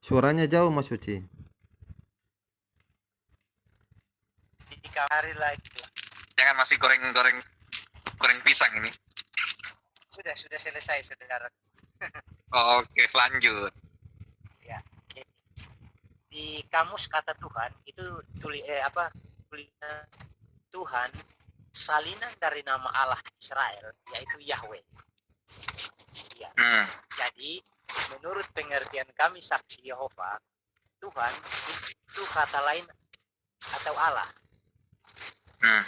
Suaranya jauh Mas Uci. Hari lagi. Jangan masih goreng pisang ini. Sudah selesai, saudara. Oke, lanjut. Ya. Di kamus kata Tuhan itu tulisan Tuhan salinan dari nama Allah Israel, yaitu Yahweh. Ya. Jadi menurut pengertian kami saksi Yehova, Tuhan itu kata lain atau Allah.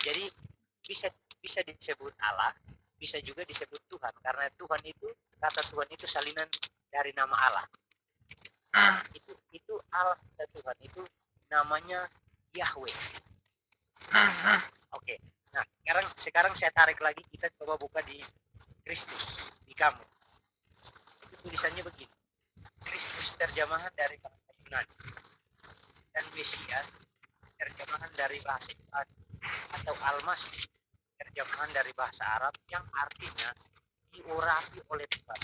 Jadi bisa disebut Allah, bisa juga disebut Tuhan, karena Tuhan itu, kata Tuhan itu salinan dari nama Allah. Itu Allah dan Tuhan itu namanya Yahweh. Oke. Nah, sekarang saya tarik lagi, kita coba buka di Kristus di kamu. Itu tulisannya begini. Kristus terjemahan dari bahasa Yunani dan Mesias terjemahan dari bahasa Yunani atau Al-Masih terjemahan dari bahasa Arab yang artinya diurapi oleh Tuhan.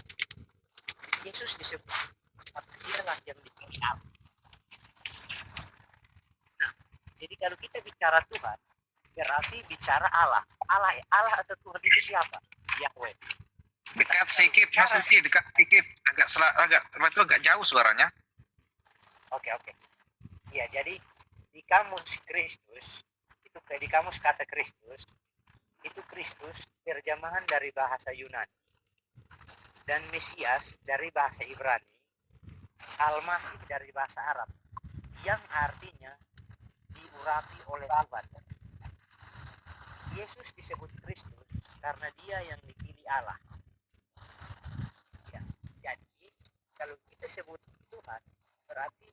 Yesus disebut karena dialah yang dipilih Allah. Nah, jadi kalau kita bicara Tuhan, berarti bicara Allah. Allah atau Tuhan itu siapa? Yahweh. Dekat sedikit, Mas Uci, dekat sedikit. Agak jauh suaranya. Oke. Ya, jadi di kamus Kristus, itu di kamus kata Kristus, itu Kristus terjemahan dari bahasa Yunani dan Mesias dari bahasa Ibrani, Al-Masih dari bahasa Arab, yang artinya diurapi oleh Tuhan. Yesus disebut Kristus karena dia yang dipilih Allah. Ya, jadi kalau kita sebut Tuhan, berarti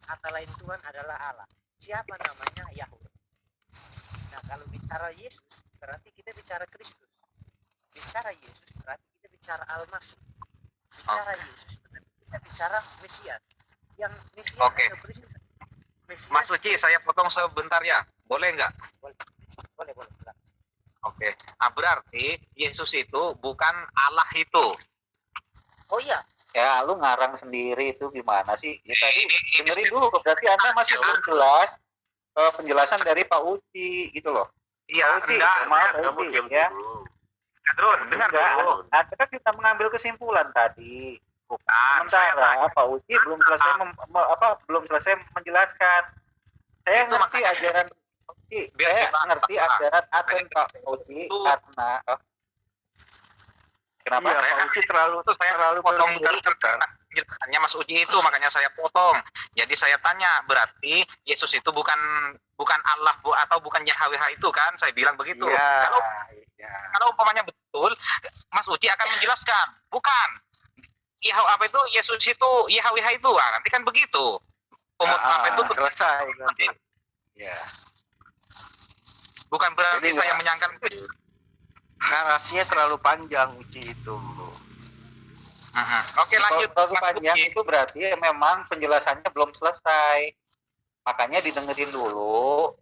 kata lain Tuhan adalah Allah. Siapa namanya? Yahweh. Nah, kalau bicara Yesus, berarti kita bicara Kristus. Bicara Yesus, berarti kita bicara Al-Masih. Bicara Yesus, berarti kita bicara Mesias. Yang Mesias atau Kristus. Mesias. Mas Uci, saya potong sebentar ya. Boleh nggak? Boleh. Oke. Nah, berarti Yesus itu bukan Allah itu. Oh iya. Ya, lu ngarang sendiri itu gimana sih? Ya, tadi dengerin dulu, berarti Anda masih belum jelas penjelasan dari Pak Uci gitu loh. Iya, maaf Pak Uci ya. Kadrun, dengar dulu. Anda kan kita mengambil kesimpulan tadi. Bukan, sementara Pak Uci belum selesai menjelaskan. Saya itu ngerti ajaran Pak Uci. Saya ngerti ajaran Aten Pak Uci karena kenapa Pak Uci terlalu potong hanya Mas Uci itu, makanya saya potong. Jadi saya tanya, berarti Yesus itu bukan Allah atau bukan Yahweh itu kan? Saya bilang begitu. Kalau umpamanya betul, Mas Uci akan menjelaskan, bukan. Apa itu Yesus itu Yahweh itu, nanti kan begitu. Apa itu selesai nanti. Ya. Bukan berarti saya menyangka narasinya terlalu panjang Uci itu. Oke, lanjut. Terlalu panjang itu berarti memang penjelasannya belum selesai. Makanya dengerin dulu,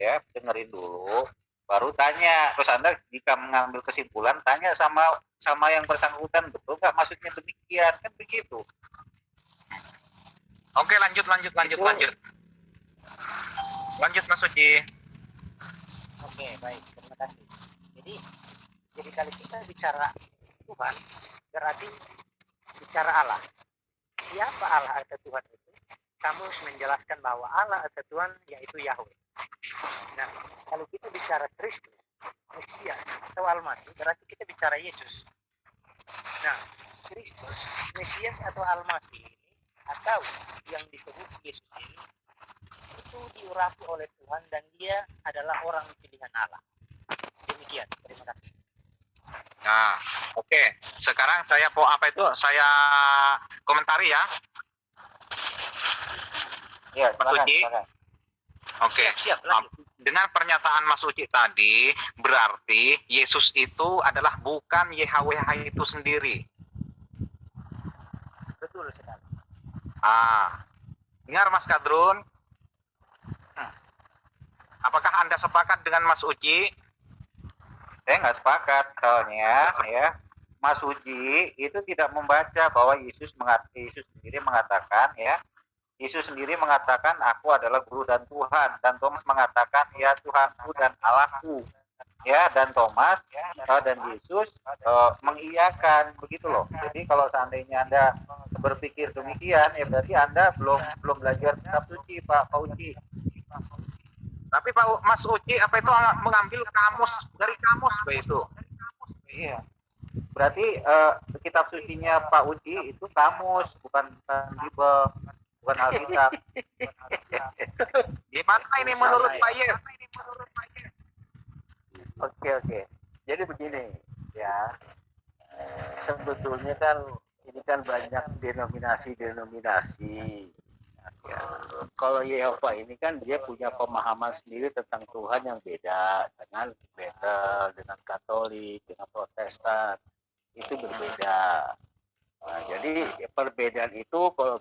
baru tanya. Terus Anda jika mengambil kesimpulan, tanya sama yang bersangkutan, betul nggak maksudnya demikian, kan begitu. Oke, lanjut. Lanjut Mas Uci. Oke, baik, terima kasih. Jadi kalau kita bicara Tuhan, berarti bicara Allah. Siapa Allah atau Tuhan itu? Kamus menjelaskan bahwa Allah atau Tuhan yaitu Yahweh. Nah, kalau kita bicara Kristus, Mesias atau Al-Masih, berarti kita bicara Yesus. Nah, Kristus, Mesias atau Al-Masih ini, atau yang disebut Yesus ini, itu diurapi oleh Tuhan dan dia adalah orang pilihan Allah. Demikian, terima kasih. Nah, oke. Sekarang saya komentari ya. Ya, Mas Uci. Oke. Siap, lanjut. Dengan pernyataan Mas Uci tadi, berarti Yesus itu adalah bukan Yahweh itu sendiri. Betul sekali. Dengar Mas Kadrun. Apakah Anda sepakat dengan Mas Uci? Saya nggak sepakat soalnya ya Mas Uci itu tidak membaca bahwa Yesus sendiri mengatakan ya Yesus sendiri mengatakan aku adalah guru dan Tuhan, dan Thomas mengatakan ya Tuhanku dan Allahku, ya, dan Thomas dan Yesus mengiyakan, begitu loh. Jadi kalau seandainya Anda berpikir demikian, ya berarti Anda belum belajar kitab suci, Pak Uci. Tapi Pak Mas Uci apa itu mengambil kamus dari kamus Pak itu? Iya. Berarti kitab sucinya Pak Uci itu kamus, bukan Bible, bukan Alkitab. Gimana ini menurut Pak Yes? Oke. Jadi begini ya, sebetulnya kan ini kan banyak denominasi. Ya, kalau Yehova ini kan dia punya pemahaman sendiri tentang Tuhan yang beda dengan Bethel, dengan Katolik, dengan Protestan, itu berbeda. Nah, jadi perbedaan itu kalau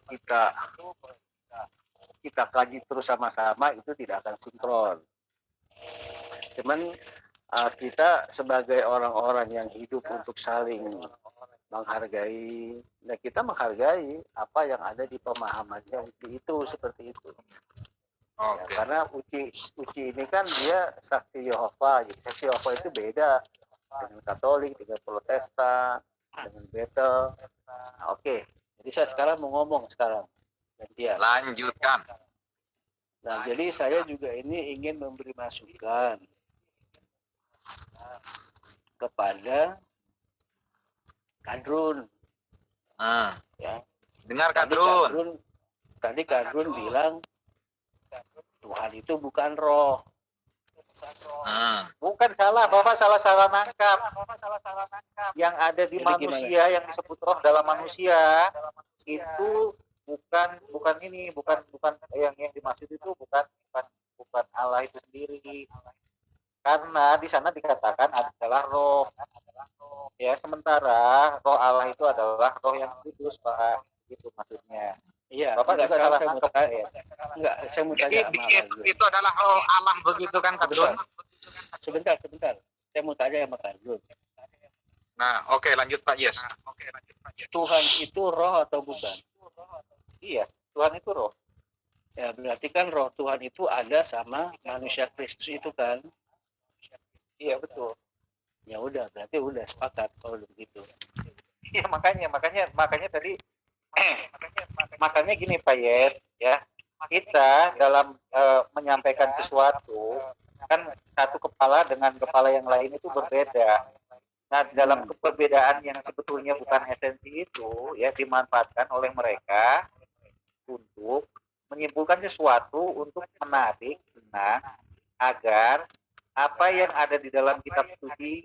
kita kaji terus sama-sama itu tidak akan sinkron. Cuman kita sebagai orang-orang yang hidup untuk saling menghargai, nah kita menghargai apa yang ada di pemahamannya itu seperti itu. Ya, karena uci ini kan dia saksi Yehova, saksi Yehova itu beda dengan Katolik, dengan Protestan, dengan Bethel. Nah, oke. Jadi saya sekarang mau ngomong gantian. Lanjutkan. Nah, jadi saya juga ini ingin memberi masukan kepada Kadrun. Ya. Dengar Kadrun. Tadi Kadrun bilang Tuhan itu bukan roh. Bukan salah, Bapak salah nangkap. Yang ada di jadi manusia gimana? Yang disebut roh dalam manusia itu bukan yang dimaksud itu bukan Allah itu sendiri. Karena di sana dikatakan adalah roh. Ya, sementara roh Allah itu adalah roh yang kudus, Pak. Itu maksudnya. Iya, Bapak juga salah nangkep ya. Enggak, saya mau tanya itu adalah roh Allah begitu kan, Kadrun? Sebentar. Saya mau tanya sama Kadrun. Nah, oke, lanjut Pak Yes. Tuhan itu roh atau bukan? Iya, Tuhan itu roh. Ya, berarti kan roh Tuhan itu ada sama manusia Kristus itu kan? Iya, betul. Ya udah, berarti udah sepakat kalau begitu. Iya, makanya tadi makanya gini Pak Yet, ya. Kita dalam menyampaikan sesuatu kan satu kepala dengan kepala yang lain itu berbeda. Nah, dalam perbedaan yang sebetulnya bukan esensi itu ya dimanfaatkan oleh mereka untuk menyimpulkan sesuatu untuk menarik benang agar apa yang ada di dalam kitab suci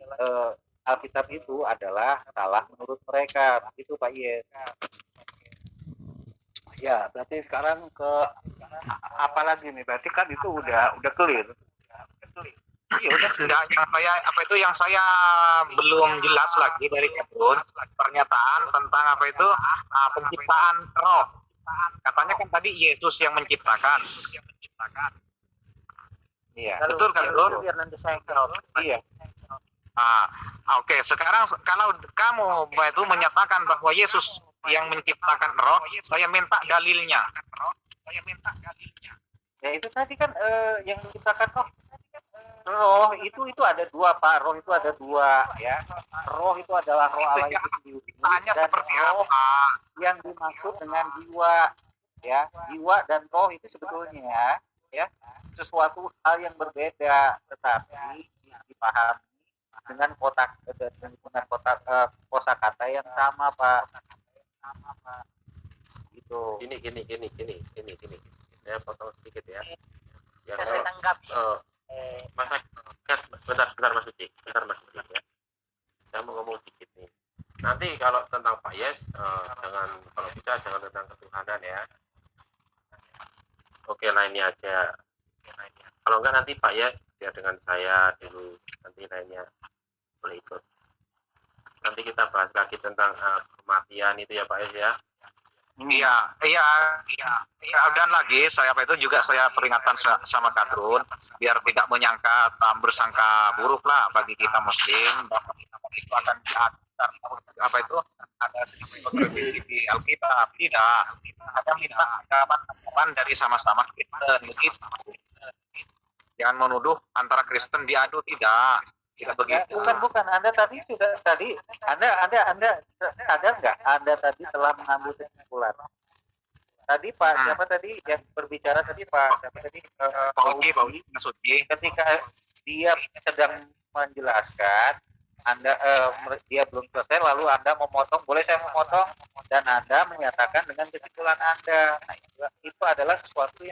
Alkitab itu adalah salah menurut mereka. Begitu Pak Yes. Ya, berarti sekarang ke apa lagi nih? Berarti kan itu udah clear. Iya, udah. Yang saya belum jelas lagi dari Kadrun, pernyataan tentang penciptaan roh. Katanya kan tadi Yesus yang menciptakan. Iya. Betul Kadrun? Biar nanti saya jawab. Iya. Oke. Sekarang kalau kamu itu menyatakan bahwa Yesus yang menciptakan roh, saya minta dalilnya. Ya itu tadi kan yang menciptakan roh itu ada dua Pak. Roh itu ada dua ya. Roh itu adalah roh Allah itu sendiri. Tanya seperti roh apa? Yang dimaksud dengan jiwa ya. Jiwa dan roh itu sebetulnya ya sesuatu hal yang berbeda, tetapi dipahami dengan kosakata yang sama Pak. Gitu. Gini. Saya potong sedikit ya. Yang Saya tanggapi. Bentar Mas Uci ya. Saya mau ngomong sedikit nih. Nanti kalau tentang Pak Yes, kalau bisa jangan tentang ketuhanan ya. Oke lainnya aja. Kalau enggak nanti Pak Yes biar dengan saya dulu, nanti lainnya boleh ikut. Nanti kita bahas lagi tentang kematian itu ya Pak Yes ya. Iya. Dan lagi saya juga saya peringatan sama Kadrun biar tidak menyangka bersangka buruk lah bagi kita Muslim bahwa itu akan apa itu ada sedikit revisi di Alkitab. Tidak, ada minta anggapan dari sama-sama Kristen. Begitu. Jangan menuduh antara Kristen diadu, tidak Ya, begitu. bukan. Anda tadi Anda sadar nggak? Anda tadi telah mengambil kesimpulan. Tadi Pak siapa tadi yang berbicara tadi Pak siapa tadi? Pak Uji, Mas Uji. Ketika dia sedang menjelaskan, dia belum selesai, lalu Anda memotong. Boleh saya memotong? Dan Anda menyatakan dengan kesimpulan Anda. Nah, itu adalah sesuatu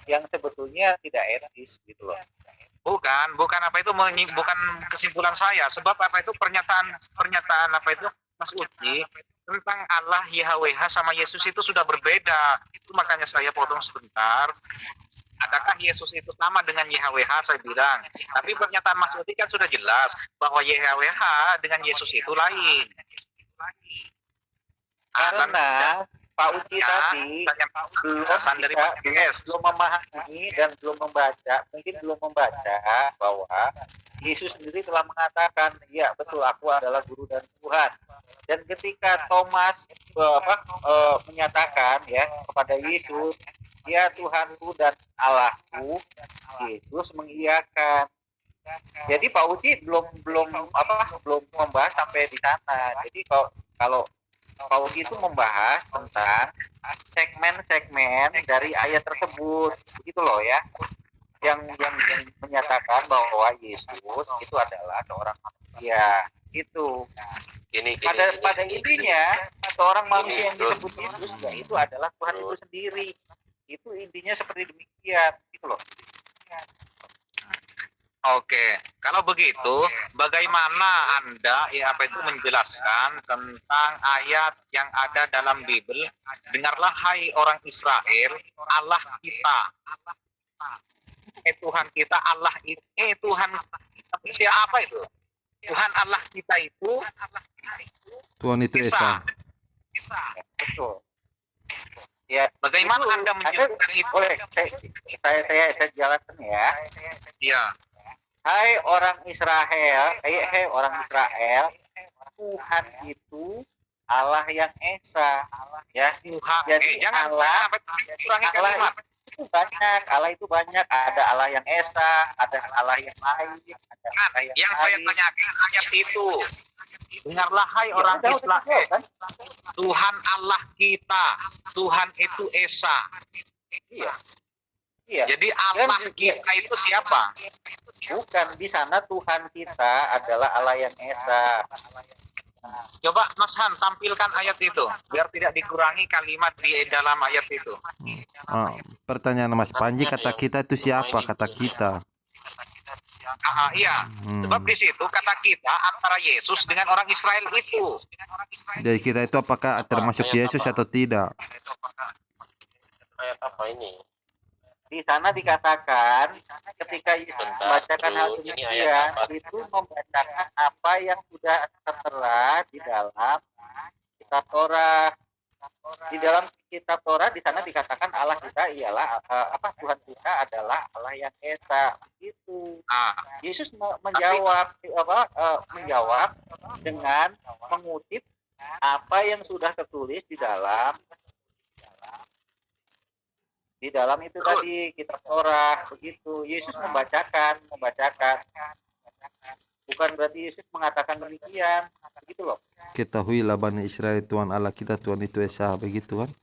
yang sebetulnya tidak etis gitu loh. Bukan apa itu bukan kesimpulan saya. Sebab apa itu pernyataan apa itu Mas Uji tentang Allah YHWH sama Yesus itu sudah berbeda. Itu makanya saya potong sebentar. Adakah Yesus itu sama dengan YHWH, saya bilang. Tapi pernyataan Mas Uji kan sudah jelas bahwa YHWH dengan Yesus itu lain. Karena Pak Uji tadi belum memahami dan belum membaca bahwa Yesus sendiri telah mengatakan, ya betul, aku adalah guru dan Tuhan. Dan ketika Thomas menyatakan ya kepada Yesus, ya Tuhanku dan Allahku, Yesus mengiyakan. Jadi Pak Uji belum membahas sampai di sana. Jadi kalau Pak Uji itu membahas tentang segmen-segmen dari ayat tersebut, begitu loh ya, yang menyatakan bahwa Yesus itu adalah seorang manusia. Itu pada intinya seorang manusia yang disebut Yesus ya itu adalah Tuhan itu sendiri. Itu intinya seperti demikian, gitu loh. Oke, kalau begitu, bagaimana Anda menjelaskan tentang ayat yang ada dalam Bible? Dengarlah hai orang Israel, Allah kita. Tuhan kita, Allah itu. Tuhan siapa itu? Tuhan Allah kita itu. Tuhan itu Esa. Betul. Ya, bagaimana Anda menjelaskan itu? Boleh, saya jelaskan ya. Iya. Hai orang Israel, Tuhan itu Allah yang Esa, ya. Jadi Allah itu banyak, ada Allah yang Esa, ada Allah yang lain, ada Allah yang saya tanyakan ayat itu. Dengarlah hai orang Israel, Tuhan Allah kita, Tuhan itu Esa. Iya. Jadi Allah kita itu siapa? Bukan, di sana Tuhan kita adalah Allah yang Esa. Coba Mas Han tampilkan ayat itu biar tidak dikurangi kalimat di dalam ayat itu. Pertanyaan Mas Panji, kata kita itu siapa? Kata kita. Iya. Sebab di situ kata kita antara Yesus dengan orang Israel itu. Jadi kita itu apakah termasuk Yesus atau tidak? Ayat apa ini? Di sana dikatakan ketika membacakan hal demikian itu membacakan apa yang sudah tertera di dalam kitab Torah. Di dalam kitab Torah di sana dikatakan Allah kita ialah Tuhan kita adalah Allah yang Esa. Begitu. Yesus menjawab dengan mengutip apa yang sudah tertulis di dalam itu tadi kitab Torah, begitu. Yesus membacakan, bukan berarti Yesus mengatakan demikian, begitu loh. Ketahuilah Bani Israel, Tuhan Allah kita, Tuhan itu Esa, begitu kan?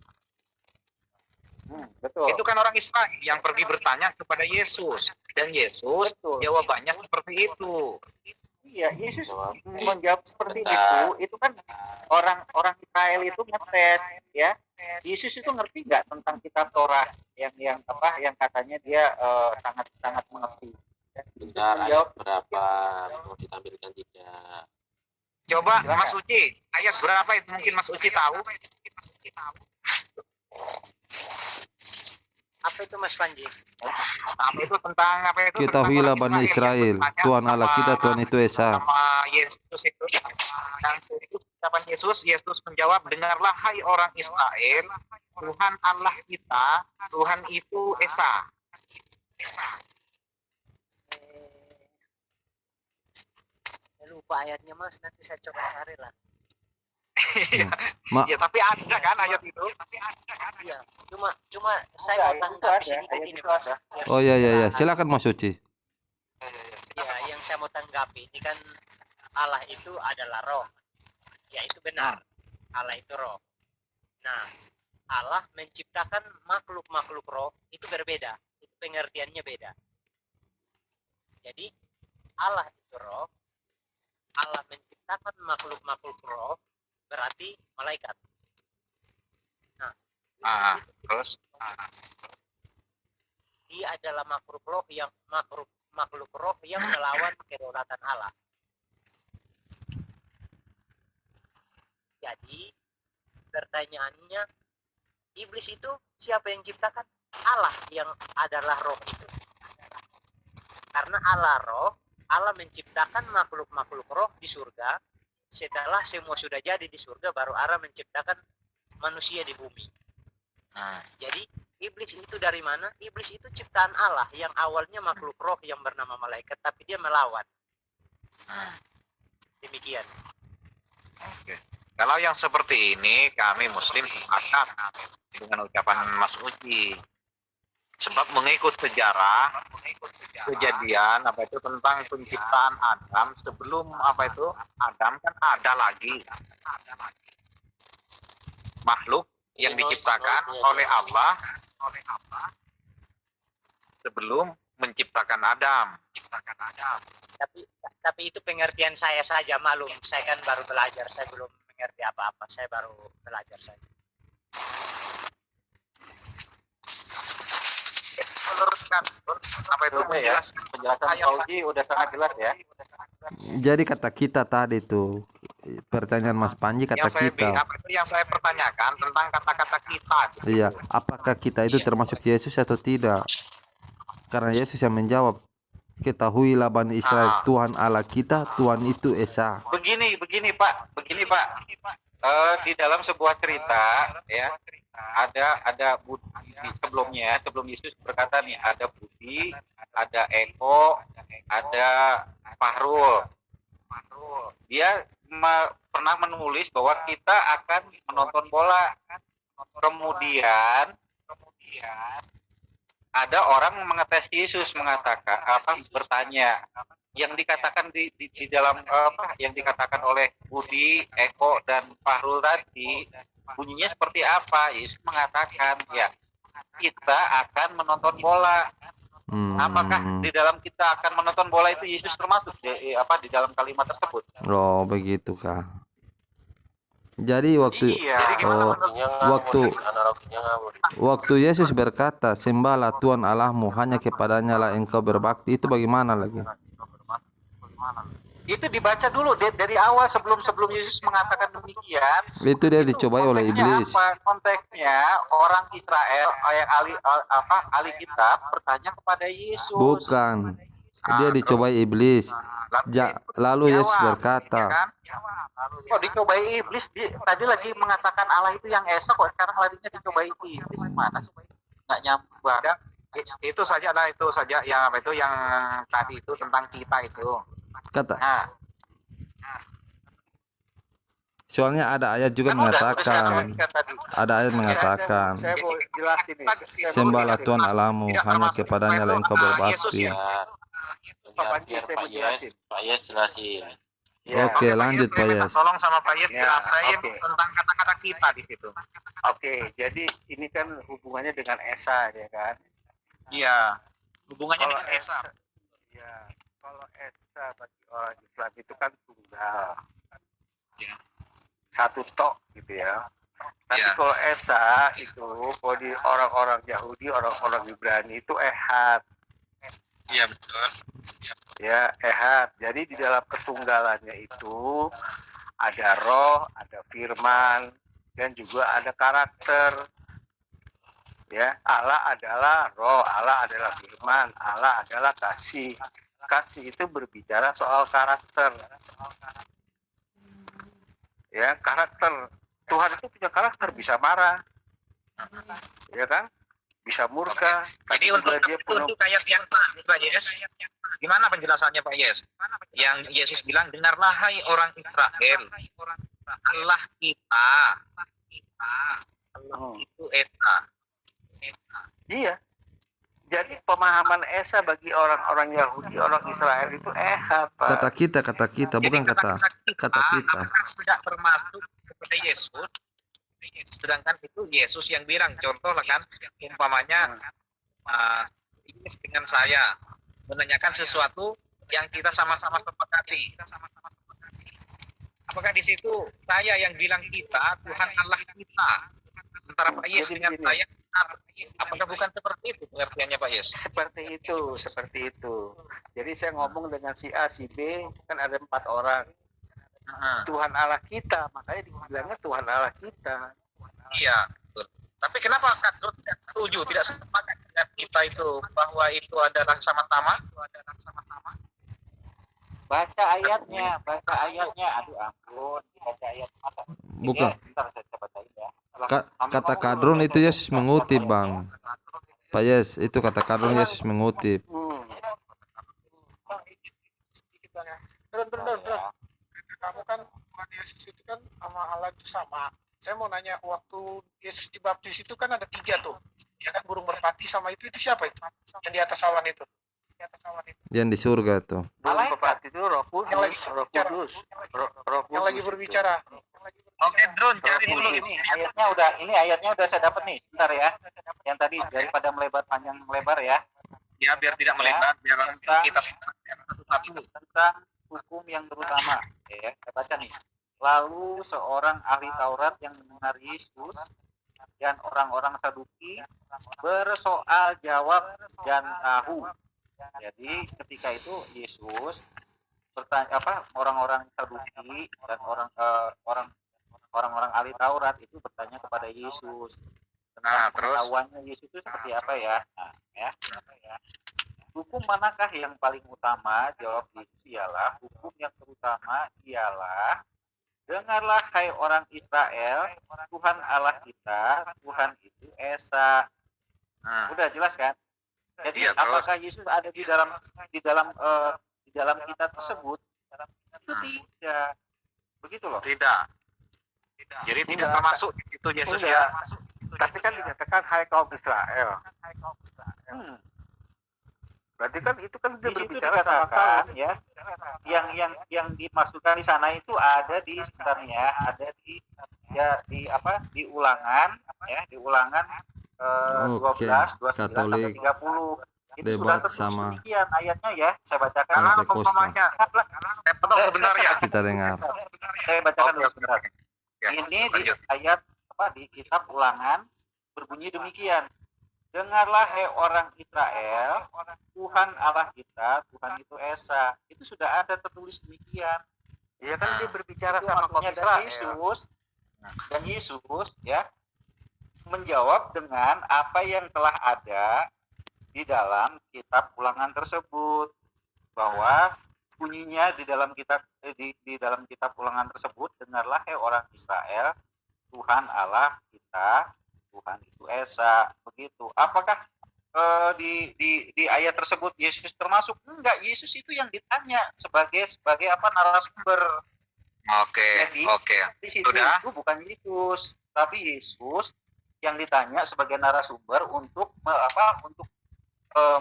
Betul. Itu kan orang Israel yang pergi bertanya kepada Yesus, dan Yesus jawabannya seperti itu. Iya, Yesus menjawab seperti itu kan orang Israel itu ngetes, ya. Yesus itu ngerti nggak tentang kitab Torah yang katanya dia sangat mengerti. Bentar, ayat berapa mau ditampilkan tidak? Coba Mas Uci, ayat berapa itu mungkin Mas Uci tahu? Apa itu Mas Panji? Itu tentang apa itu? Ketahuilah Bani Israel, Tuhan Allah kita, Tuhan itu Esa. Sama Yesus itu. Dan ucapan Yesus menjawab, dengarlah hai orang Israel, Tuhan Allah kita, Tuhan itu Esa. Lupa ayatnya Mas, nanti saya coba cari lah. Ma- Ya, tapi ada kan ayat itu. Iya. Cuma saya mau tanggapi sedikit ini, Mas. Biar Oh ya ya ya, jelas. silakan Mas Uci. Ya, yang saya mau tanggapi ini kan Allah itu adalah roh. Ya, itu benar. Allah itu roh. Nah, Allah menciptakan makhluk-makhluk roh itu berbeda. Itu pengertiannya beda. Jadi Allah itu roh. Allah menciptakan makhluk-makhluk roh berarti malaikat. Nah, Terus dia adalah makhluk roh yang melawan kedaulatan Allah. Jadi pertanyaannya, iblis itu siapa yang ciptakan? Allah yang adalah roh itu. Karena Allah roh, Allah menciptakan makhluk-makhluk roh di surga. Setelah semua sudah jadi di surga, baru Allah menciptakan manusia di bumi. Jadi iblis itu dari mana? Iblis itu ciptaan Allah yang awalnya makhluk roh yang bernama malaikat, tapi dia melawan. Demikian. Oke. Kalau yang seperti ini kami Muslim sepakat dengan ucapan Mas Uci. Sebab mengikut sejarah kejadian tentang penciptaan Adam, sebelum Adam kan ada lagi makhluk yang diciptakan oleh Allah sebelum menciptakan Adam. Tapi itu pengertian saya saja, maklum. Saya kan baru belajar, saya belum mengerti apa-apa. Saya baru belajar saja. Meluruskan menjelaskan Penjelasan Pak Uji udah sangat jelas ya. Jadi kata kita tadi tuh, pertanyaan Mas Panji kata kita. yang saya pertanyakan tentang kata-kata kita. Iya, apakah kita itu termasuk Yesus atau tidak? Karena Yesus yang menjawab, ketahuilah Bani Israel, Tuhan Allah kita, Tuhan itu Esa. Begini Pak. Di dalam sebuah cerita ya, ada Budi sebelum Yesus berkata nih, ada Budi, ada Eko, ada Fahrul. Dia pernah menulis bahwa kita akan menonton bola. Kemudian ada orang mengetes Yesus, bertanya yang dikatakan di dalam yang dikatakan oleh Budi, Eko dan Fahrul tadi bunyinya seperti apa? Yesus mengatakan, ya kita akan menonton bola. Apakah di dalam kita akan menonton bola itu Yesus termasuk di dalam kalimat tersebut? Oh, begitu kah? Jadi waktu waktu Yesus berkata, sembahlah Tuhan Allahmu, hanya kepadanya lah engkau berbakti, itu bagaimana lagi? Itu dibaca dulu dari awal sebelum Yesus mengatakan demikian. Itu dia dicobai oleh iblis. Konteksnya orang Israel yang ahli kitab bertanya kepada Yesus. Bukan, dia dicobai iblis. Lalu Yesus berkata, dicobai iblis? Tadi lagi mengatakan Allah itu yang Esa, kok sekarang larinya dicobai iblis? Gimana sih? Nggak nyambung. Itu saja yang tadi itu tentang kita itu. Kata. Soalnya ada ayat juga mengatakan, saya mau jelasin nih. sembahlah Tuhan Allahmu, hanya kepadanya lah engkau berbakti. Pak Yes jelasin. Oke, lanjut Pak Yes. Tolong sama Pak Yes jelasin tentang kata-kata kita di situ. Oke, jadi ini kan hubungannya dengan Esa, ya kan? Iya, hubungannya dengan Esa. Ya, kalau Esa bagi orang Islam itu kan tunggal, Ya. satu tok gitu ya. Tapi Ya. kalau Esa itu, kalau di orang-orang Yahudi, orang-orang Ibrani itu Ehad. Iya betul. Ya, Ehad. Jadi di dalam ketunggalannya itu ada roh, ada firman, dan juga ada karakter. Ya, Allah adalah roh, Allah adalah firman, Allah adalah kasih. Kasih itu berbicara soal karakter. Ya, karakter. Tuhan itu punya karakter, bisa marah. Ya kan? Bisa murka. Jadi untuk ayat yang Pak Yes, gimana penjelasannya Pak Yes? Yang Yesus bilang, dengarlah hai orang Israel, Allah kita. Allah Hmm. itu Esa. Iya. Jadi pemahaman Esa bagi orang-orang Yahudi, orang Israel itu Pak. Kata kita, Jadi bukan kata kita. apakah tidak termasuk kepada Yesus? Sedangkan itu Yesus yang bilang, contoh lah kan, umpamanya Yesus dengan saya menanyakan sesuatu yang kita sama-sama sepakati. Apakah di situ saya yang bilang kita, Tuhan Allah kita, antara Pak Yes Jadi dengan begini. saya, apakah bukan seperti itu pengertiannya Pak Yes? Seperti itu. Jadi saya ngomong dengan si A, si B, kan ada 4 orang. Tuhan Allah kita, makanya dibilangnya Tuhan Allah kita. Iya, betul. Tapi kenapa Kadro tidak setuju, tidak sepakat dengan kita itu bahwa itu adalah sama-sama? Baca ayatnya. Aduh ampun, baca ayat mata. Bukan. Ya, bentar saya bacain ya. Kata Kadron itu Yesus mengutip, Bang. Pak Yes, itu kata Kadron Yesus mengutip. Drone. Kamu kan Tuhan Yesus itu kan sama Allah itu sama. Saya mau nanya, waktu Yesus dibaptis itu kan ada 3 tuh. Ya kan, burung merpati sama itu siapa itu? Yang di atas awan itu. Yang di surga tuh. Burung merpati itu Roh Kudus, Yang lagi Roh Kudus. Yang lagi berbicara. Oke, Drone, cari dulu Ini ayatnya udah saya dapat nih. Bentar ya. Yang tadi daripada panjang melebar ya. ya biar tidak melebar, biar kita satu-satu. Tentang hukum yang terutama. Ya, saya baca nih. Lalu seorang ahli Taurat yang mendengar Yesus dan orang-orang Saduki bersoal jawab dan tahu. Jadi ketika itu Yesus bertanya orang-orang Saduki dan orang-orang ahli Taurat itu bertanya kepada Yesus tentang pengetahuannya Yesus itu seperti apa ya. Hukum manakah yang paling utama? Jawab Yesus ialah hukum yang terutama ialah dengarlah hai orang Israel, Tuhan Allah kita, Tuhan itu Esa. Udah jelas kan? Jadi Iya, apakah Yesus ada di dalam kitab tersebut? Itu tidak. Begitu loh. Tidak. Jadi tidak Enggak. termasuk itu Yesus Enggak. ya. Tapi kan dikatakan hai kaum Israel. Berarti kan itu kan dia Di situ berbicara sama dikatakan kaum. ya, yang dimasukkan di sana itu ada di sebenarnya ada di ulangan ya, di ulangan 12, 29 sampai 30. Itu sudah Debat tertulis sama demikian ayatnya ya, saya bacakan. Pentekosta. Potong sebentar ya. Kita dengar. Saya bacakan dulu Oke. sebentar. Ya, Ini di lanjut. ayat di kitab ulangan berbunyi demikian. Dengarlah hai orang Israel, Tuhan Allah kita, Tuhan itu Esa. Itu sudah ada tertulis demikian. Iya kan dia berbicara Itu sama kaum artinya dan Israel. Yesus ya menjawab dengan apa yang telah ada di dalam kitab ulangan tersebut, bahwa bunyinya di dalam kitab ulangan tersebut, dengarlah hai orang Israel, Tuhan Allah kita, Tuhan itu Esa. Begitu. Apakah di ayat tersebut Yesus termasuk? Enggak, Yesus itu yang ditanya sebagai narasumber. Oke. Jadi, Oke. Di situ Sudah. itu bukan Yesus, tapi Yesus yang ditanya sebagai narasumber untuk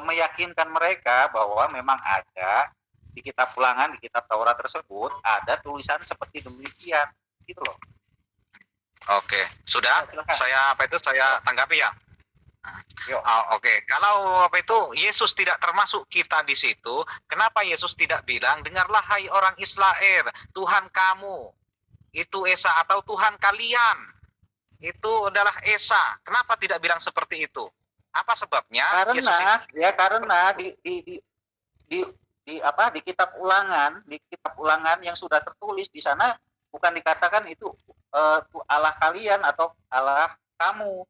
meyakinkan mereka bahwa memang ada di kitab ulangan, di kitab Taurat tersebut ada tulisan seperti demikian, gitu loh. Oke. Sudah. Silakan. Saya tanggapi ya. Yuk. Oke. Kalau Yesus tidak termasuk kita di situ, kenapa Yesus tidak bilang dengarlah hai orang Israel, Tuhan kamu itu Esa, atau Tuhan kalian itu adalah Esa? Kenapa tidak bilang seperti itu? Apa sebabnya? Yesus Karena di kitab ulangan yang sudah tertulis di sana bukan dikatakan itu Allah kalian atau Allah kamu.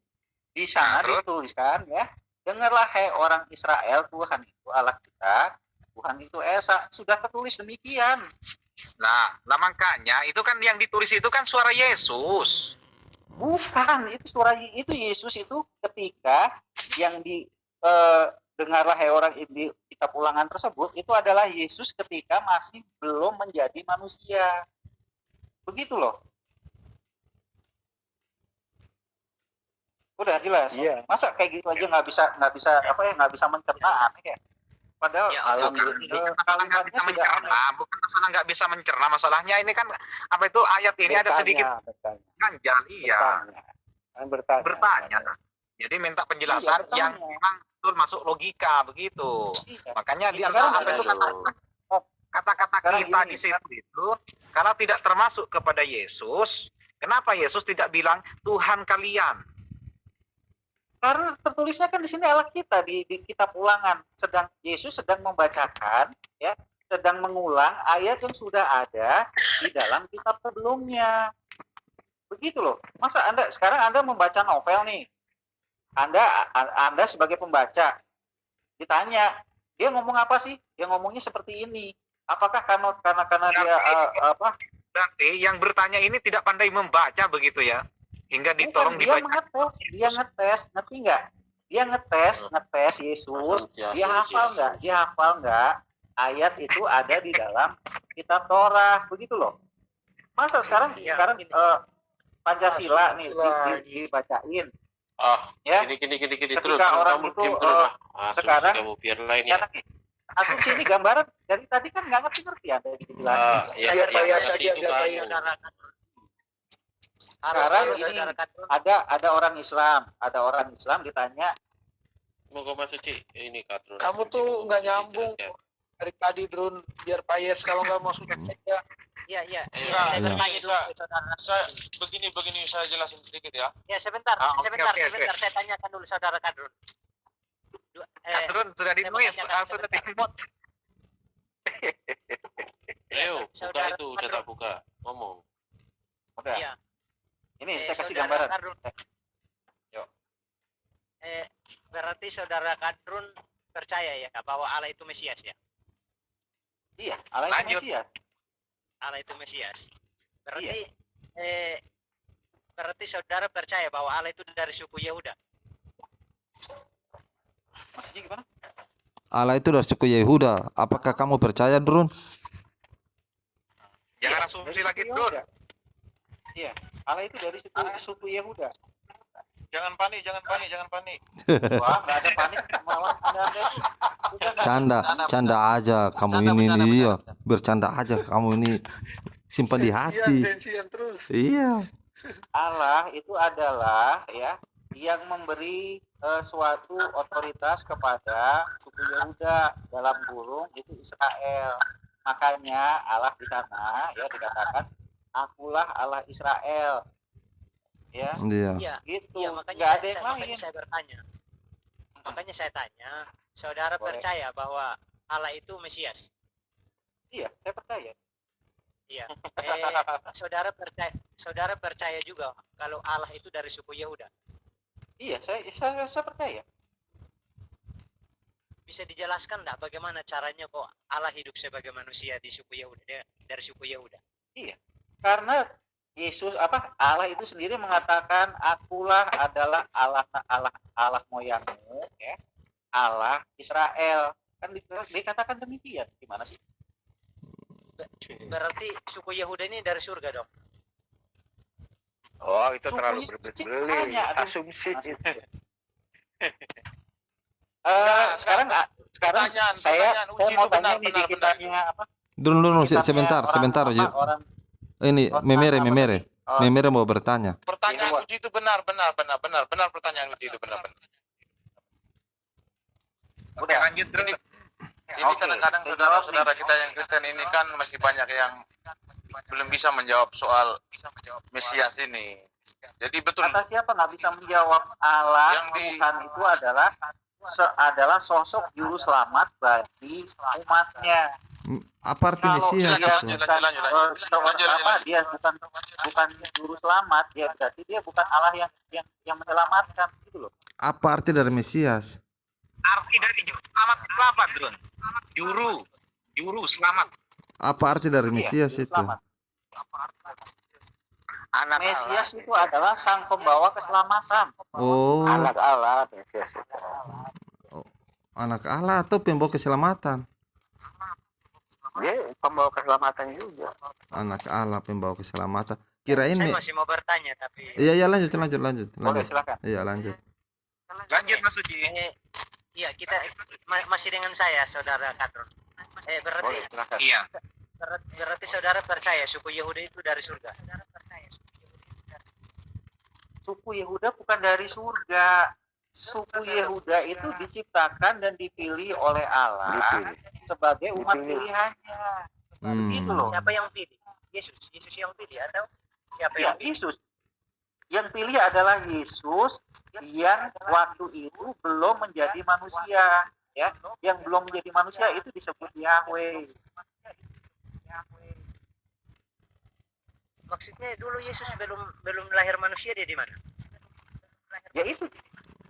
Di sana dituliskan ya, dengarlah hai orang Israel, Tuhan itu Allah kita, Tuhan itu Esa. Sudah tertulis demikian. Nah, makanya itu kan yang ditulis itu kan suara Yesus. Bukan, itu Yesus itu ketika yang dengarlah hai orang di kitab ulangan tersebut, itu adalah Yesus ketika masih belum menjadi manusia. Begitu loh. Udah jelas. Iya. Masa kayak gitu aja nggak bisa mencerna, aneh ya. Padahal Ya, kalimatnya nggak bisa sudah aneh. mencerna, bukan masalah nggak bisa mencerna, masalahnya ini kan apa itu ayat ini ada sedikit ganjal, iya, bertanya. Jadi minta penjelasan Iya, yang bertanya. memang betul masuk logika begitu. Iya. Makanya di Sekarang antara apa itu kata-kata Sekarang kita gini. di situ itu kalau tidak termasuk kepada Yesus, kenapa Yesus tidak bilang Tuhan kalian? Karena tertulisnya kan di sini Allah kita di kitab Ulangan, Yesus sedang membacakan, ya, sedang mengulang ayat yang sudah ada di dalam kitab sebelumnya. Begitu loh. Masa sekarang Anda membaca novel nih. Anda sebagai pembaca ditanya, dia ngomong apa sih? Dia ngomongnya seperti ini. Apakah karena dia apa? Berarti yang bertanya ini tidak pandai membaca begitu ya? Hingga ditolong Bukan, dibaca. dia ngetes, ngerti nggak? Dia ngetes Yesus, dia hafal nggak ayat itu ada di dalam kitab Torah, begitu loh. Masa sekarang Pancasila nih dibacain, ya. Gini Ketika terus orang kamu itu, diam terus lah. sekarang Kamu biar lain ya. asumsi ini gambaran dari tadi kan nggak ngerti ya dari dijelasin. Ya, Biar ngerti saja, itu biar kamu. bayar. Sekarang ini ada orang Islam ditanya, Mau ke Mas Suci, ini Kadrun. Kamu tuh nggak nyambung dari tadi Drun, biar payes kalau nggak masuk aja. Iya. Iya. Saya Iya. bertanya dulu, saudara. Saya begini saya jelasin sedikit ya. Ya sebentar, Oke. saya tanyakan dulu saudara Kadrun. Kadrun sudah saya dinulis, menanyakan sudah sebentar. dimut. Ayo, buka Saudara itu, udah tak buka. Ngomong. udah. Iya. Ini saya kasih Saudara gambaran. Kadrun. Yuk. Berarti saudara Kadrun percaya ya bahwa Allah itu Mesias ya? Iya, Allah itu Lanjut. Mesias. Allah itu Mesias. Berarti berarti saudara percaya bahwa Allah itu dari suku Yehuda? Maksudnya gimana? Allah itu dari suku Yehuda. Apakah kamu percaya, Drun? Jangan Dari asumsi suku lagi, Yehuda. Drun. Iya, Allah itu dari suku Yehuda. Jangan panik. Wah, nggak ada panik, malah Anda itu udah nggak- Canda aja kamu ini nih, iya. Bercanda aja kamu ini. Simpan di hati. Sensian terus. Iya. Allah itu adalah ya yang memberi suatu otoritas kepada suku Yehuda, dalam kurung itu Israel. Makanya Allah di sana ya dikatakan, akulah Allah Israel. Ya, Iya. Iya. gitu. Iya, Nggak makanya ada yang lain. saya bertanya. Makanya saya tanya, saudara Boleh. percaya bahwa Allah itu Mesias? Iya, saya percaya. Iya. Saudara percaya juga kalau Allah itu dari suku Yehuda? Iya, saya percaya. Bisa dijelaskan enggak bagaimana caranya kok Allah hidup sebagai manusia di suku Yehuda, dari suku Yehuda? Karena Allah itu sendiri mengatakan, akulah adalah Allah moyangmu, ya, Allah Israel. Kan dikatakan demikian. Gimana sih? Berarti suku Yehuda ini dari surga dong? Oh, itu Sukunya terlalu ciptanya, berbelit-belit. aduh. Asumsi itu. Sekarang Pertanyaan, saya uji mau itu tanya benar, nih di benar. kitabnya apa? Drun, Kitabnya sebentar. orang Ini memere mau bertanya. Pertanyaan Iya, uji itu benar pertanyaan uji itu benar. Oke, lanjut, Drun. Ini Oke, kadang-kadang saya saudara-saudara jawab kita yang Kristen ini kan masih banyak yang belum bisa menjawab soal Mesias ini. Jadi betul Kata siapa nggak bisa menjawab Allah Yang di- Tuhan itu adalah sosok juru selamat bagi umatnya. Apa arti Kalau Mesias dia itu? Lanjut. dia bukan juru selamat, dia berarti dia bukan Allah yang menyelamatkan, gitu loh. Apa arti dari Mesias? Arti dari juru selamat itu apa, Drun? Juru selamat. Apa arti dari Iya, Mesias juru itu? selamat. Anak Mesias itu adalah sang pembawa keselamatan. Oh, Allah, Mesias itu. anak Allah atau pembawa keselamatan? Dia pembawa keselamatan juga. Anak Allah pembawa keselamatan. kirain Saya nih. masih mau bertanya tapi Iya lanjut. Boleh, silakan. Iya lanjut. Lanjut Mas Uji. iya kita masih dengan saya saudara Kadron. Berarti Boleh, silakan. Iya. berarti saudara percaya suku Yahudi itu dari surga. Suku Yehuda bukan dari surga. Suku Yehuda itu diciptakan dan dipilih oleh Allah sebagai umat pilihannya. Gitu loh. Siapa yang pilih? Yesus yang pilih atau siapa Ya, yang pilih? Yesus. Yang pilih adalah Yesus yang waktu itu belum menjadi manusia, ya. Yang belum menjadi manusia itu disebut Yahweh. Maksudnya dulu Yesus belum lahir manusia, dia di mana? Yaitu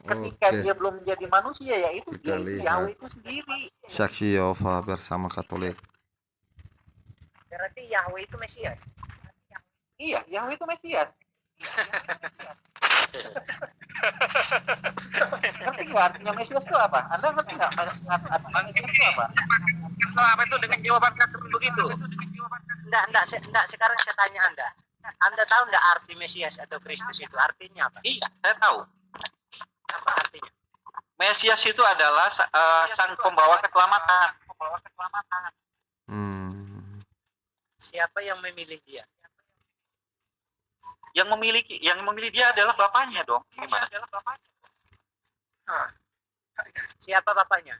ketika Oke. dia belum menjadi manusia, yaitu Kita dia itu lihat. Yahweh itu sendiri. Saksi Yehova bersama Katolik. Berarti Yahweh itu Mesias. Iya, Yahweh itu Mesias. Ngerti nggak artinya Mesias itu apa? Anda ngerti nggak artinya Mesias itu apa? Apa itu dengan jawaban Kadron begitu? Enggak, sekarang saya tanya Anda. Anda tahu enggak arti Mesias atau Kristus itu artinya apa? Iya, saya tahu. Apa artinya? Mesias itu adalah sang pembawa keselamatan. Siapa yang memilih dia? Yang memilih dia adalah bapaknya dong. Gimana? Siapa bapaknya?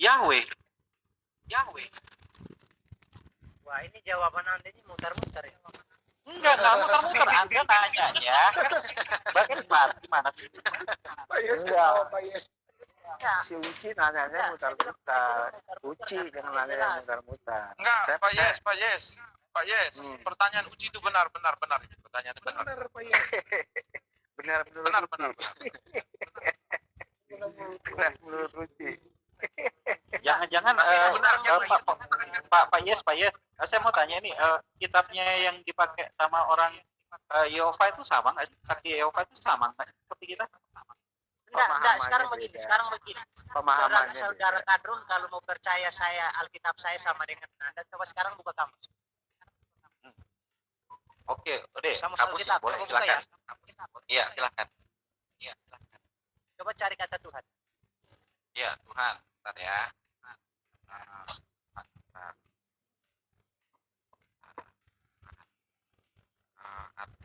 Yahweh. Wah, ini jawaban Anda ini mutar-mutar ya. Enggak muter-muter. Anda nanya ya. Bagaimana? Gimana? Pak Yes, Enggak. Pak Yes. Si Uci nanyanya mutar-mutar. Uci jangan nanya mutar-mutar. Enggak, Pak Yes. Pertanyaan Uci itu benar. Pertanyaan benar. Benar, Pak Yes. Benar. Benar. Benar menurut Uci. Jangan-jangan Pak Yes, saya mau tanya nih, kitabnya yang dipakai sama orang Yehova itu sama nggak sih? Saksi Yehova itu sama nggak sih seperti kita? Enggak, sekarang begini. Pemahamannya Saudara Kadron kalau mau percaya saya Alkitab saya sama dengan Anda, coba sekarang buka kamus. Oke, udah. Kamus Kamus Alkitab, boleh, coba buka ya. silakan. Iya, silakan. Coba cari kata Tuhan. Iya, Tuhan. Bentar ya.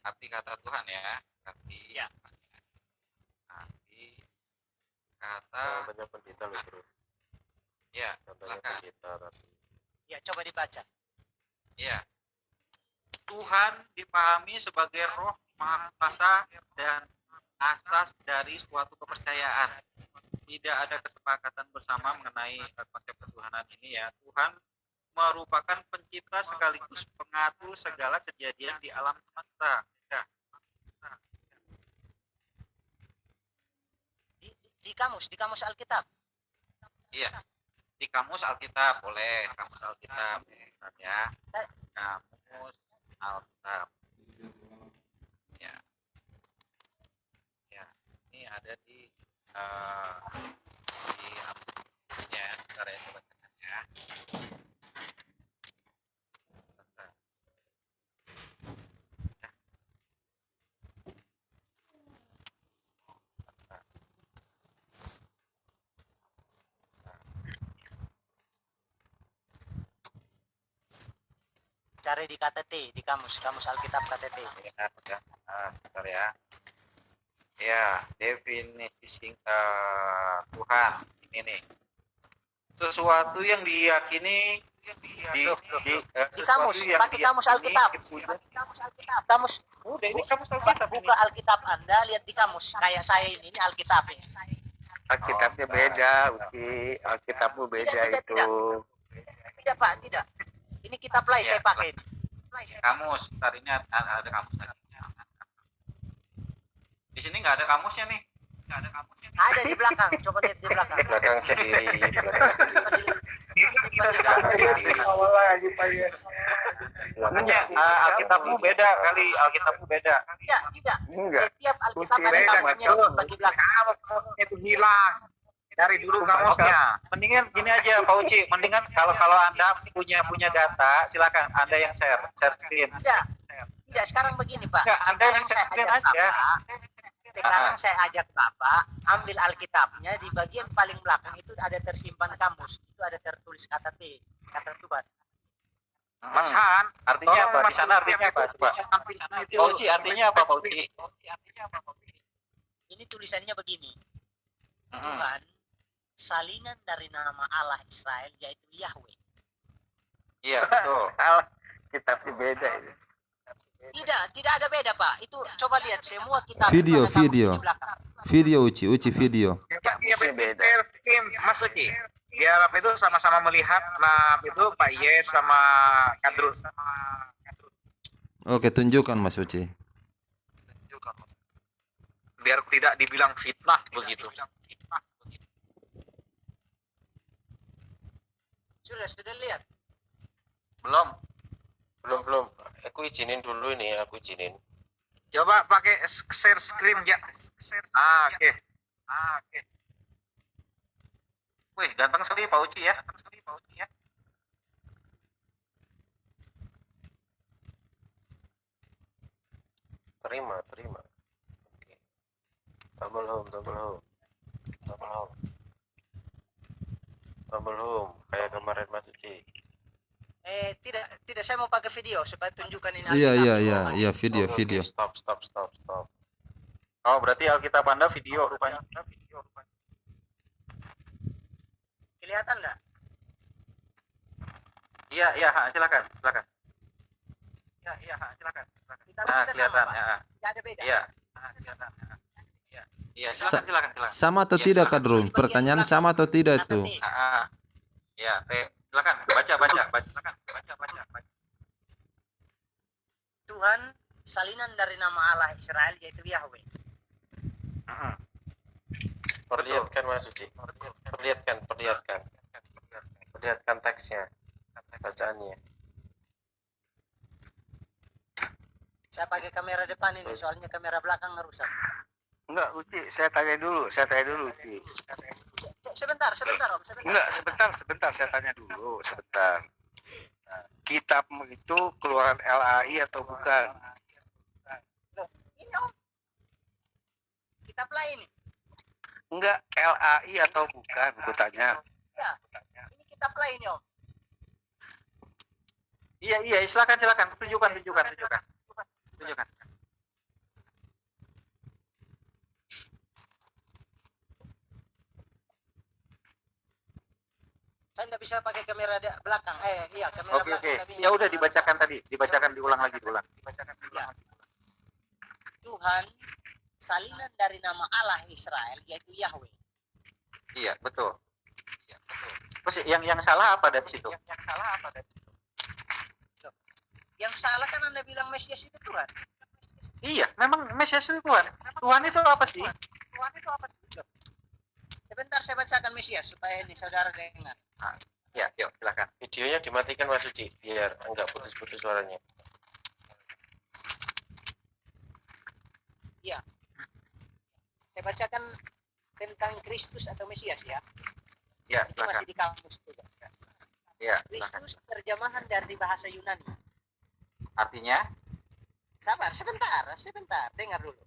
Arti kata Tuhan ya. Arti kata Namanya pendeta loh bro. ya, Contohnya silakan. pendeta tapi Ya, coba dibaca. Ya. Tuhan dipahami sebagai roh maha kuasa dan asas dari suatu kepercayaan. Tidak ada kesepakatan bersama mengenai konsep ketuhanan ini ya. Tuhan merupakan pencipta sekaligus pengatur segala kejadian di alam semesta. Ya. Di kamus Alkitab. Iya. Di kamus Alkitab boleh, kamus Alkitab ya. Kamus Alkitab. Ya. Ya, ini ada di ya, bentar ya, coba cek ya. Bentar. Cari di KTT, di kamus Alkitab KTT. Ya, bentar ya. Ya, definisi Tuhan ini nih. Sesuatu yang diyakini Di kamus, pakai kamus Alkitab. Kamus. Udah, ini kamus Alkitab. Buka Alkitab Anda, lihat di kamus. Kayak saya ini Alkitab ini. Alkitabnya beda, Uci. Alkitabmu beda Tidak. itu. Tidak Pak, tidak. Ini kitab lain Ya, saya pakai ini. Kamus, bentar ini ada kamus nggak sih? Di sini nggak ada kamusnya nih. Ada di belakang, coba lihat di belakang. Belakang sendiri. Awal lagi, Pak Yes. Makanya Alkitabmu beda kali, Alkitabmu beda. Tidak. Enggak. Setiap Alkitab Kunci ada beda, kamusnya Mas. di belakang. Kamusnya itu hilang. Cari dulu kamusnya. Mendingan gini aja Pak Uci, mendingan kalau Anda punya data, silakan Anda yang share screen. Tidak. Tidak, sekarang begini Pak. Enggak, Anda Sekarang saya screen ajak aja. Bapak. Sekarang saya ajak Bapak ambil Alkitabnya, di bagian paling belakang itu ada tersimpan kamus, itu ada tertulis kata T, kata Tuhan. Mas Han, Artinya tolong apa? Di sana artinya apa? Coba. Fauci artinya apa, Fauci? Ini tulisannya begini. Mm-mm. Tuhan salinan dari nama Allah Israel yaitu Yahweh. Iya, betul. Kitabnya beda itu. Tidak ada beda Pak. Itu coba lihat semua kitab. Video, itu ada kamus video. di belakang. Video Uci video. Ya, Mas Uci. Biar apa itu sama-sama melihat nah itu Pak Yes sama Kadrus. Oke, tunjukkan Mas Uci. Biar tidak dibilang fitnah begitu. Sudah lihat. Belum. Aku izinin dulu ini, aku izinin. Coba pakai share screen ya. Oke. Wih, ganteng sekali Pak Uci ya. Terima. Oke. Double home. Kayak kemarin Mas Uci. Tidak saya mau pakai video supaya tunjukkan ini. Iya, video. Oke, stop. Oh, berarti Alkitab Anda video rupanya. Kelihatan enggak? Iya, silakan. Kitab Nah, kita kelihatan sama Pak. ya. Tidak ada beda. Iya. Iya, silakan. Sama atau Iya, tidak silakan. Kadrun? Pertanyaan sama atau tidak Kata tuh? T. Iya, silakan baca. Tuhan salinan dari nama Allah Israel yaitu Yahweh. Perlihatkan Mas Uci. Perlihatkan teksnya. Bacaannya. Saya pakai kamera depan ini soalnya kamera belakang rusak. Enggak, Uci, saya tanya dulu, Uci. Sebentar Om. Enggak, sebentar, saya tanya dulu, sebentar. Kitabmu itu keluaran LAI atau bukan? Ini Om. Kitab lain ini. Enggak, LAI atau bukan, aku tanya. Ya. Ini kitab lain Om. Iya, silakan. Tunjukkan. Saya tidak bisa pakai kamera belakang. Kamera Oke. belakang nggak bisa. Ya udah dibacakan diulang lagi. Tuhan salinan dari nama Allah Israel yaitu Yahweh. Iya, betul. Terus yang salah apa dari situ? Yang salah kan Anda bilang Mesias itu Tuhan. Iya, memang Mesias itu Tuhan. Tuhan itu apa sih? Sebentar saya bacakan Mesias supaya ini saudara dengar. Ya, yuk silakan. Videonya dimatikan Mas Uci biar enggak putus-putus suaranya. Iya. Saya bacakan tentang Kristus atau Mesias ya. Ya, Itu masih silakan. di kamus juga. Ya, silakan. Kristus terjemahan dari bahasa Yunani. Artinya? Sabar, sebentar, dengar dulu.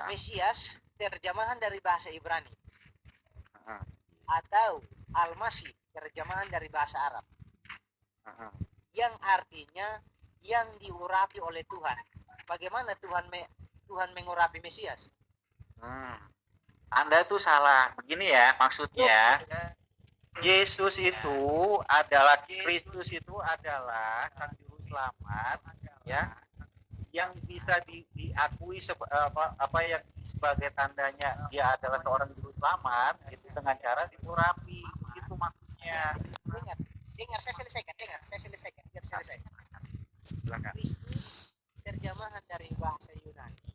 Mesias terjemahan dari bahasa Ibrani. Atau Al-Masih terjemahan dari bahasa Arab. Yang artinya yang diurapi oleh Tuhan. Bagaimana Tuhan mengurapi Mesias? Anda tuh salah. Begini ya, maksudnya Yesus itu adalah Kristus itu adalah sang juru selamat ya yang bisa diakui yang sebagai tandanya dia adalah seorang juru selamat itu dengan cara diurapi, itu maksudnya. Dengar saya selesaikan biar selesai. Silakan. Kristus terjemahan dari bahasa Yunani.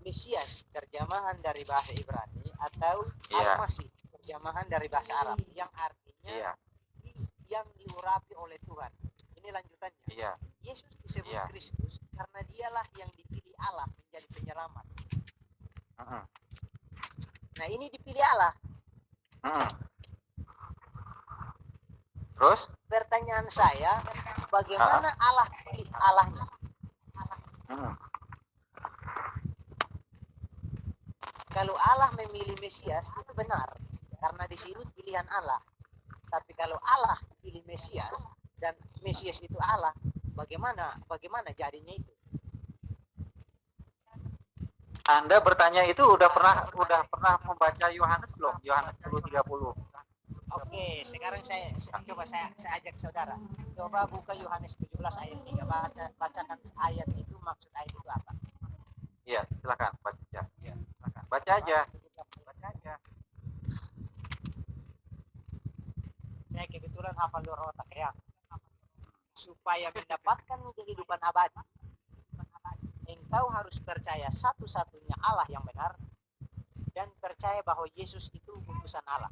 Mesias terjemahan dari bahasa Ibrani atau Al-Masih terjemahan dari bahasa Arab yang artinya yang diurapi oleh Tuhan. Ini lanjutannya. Yesus disebut Kristus karena dialah yang dipilih Allah menjadi penyelamat. Nah, ini dipilih Allah. Terus? Pertanyaan saya, bagaimana Allah pilih Allahnya. Kalau Allah memilih Mesias itu benar, karena disebut pilihan Allah. Tapi kalau Allah pilih Mesias dan Mesias itu Allah, bagaimana jadinya itu? Anda bertanya itu udah pernah membaca Yohanes belum? Yohanes 10:30. Oke, sekarang saya ajak saudara. Coba buka Yohanes 17 ayat 3. Bacakan ayat itu, maksud ayat itu apa? Iya, silakan baca. Iya, silakan. Baca aja. Saya kebetulan hafal luar otak ya. Supaya mendapatkan kehidupan abadi, engkau harus percaya satu-satunya Allah yang benar dan percaya bahwa Yesus itu utusan Allah.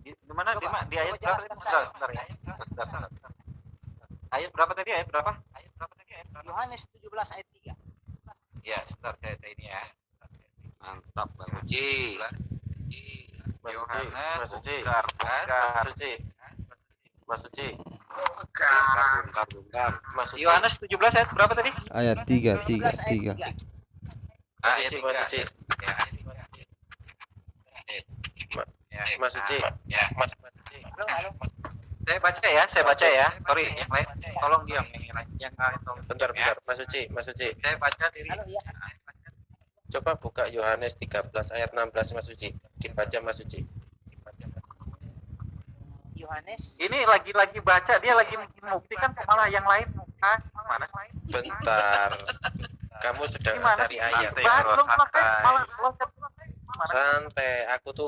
Di mana di ayat berapa? Sebentar ya. Sebentar. Ayat berapa tadi? Yohanes 17 ayat 3. Ya, sebentar saya ini ya. Mantap Bang Uci. Mas Uci. Mas Uci. Yohanes 17 ayat berapa tadi? Ayat 3. Mas Uci. Halo. Saya baca ya. Sorry, yang lain tolong diam, yang lain tolong. Bentar. Mas Uci. Saya baca diri. Halo, ya. Coba buka Yohanes 13 ayat 16 Mas Uci. Dibaca Mas Uci. Yohanes. Ini lagi baca, dia lagi membuktikan malah yang lain bukan. Mana sih? Bentar. Kamu sedang Gimana cari sih? ayat. Belum selesai, malah loncat. Santai, aku tuh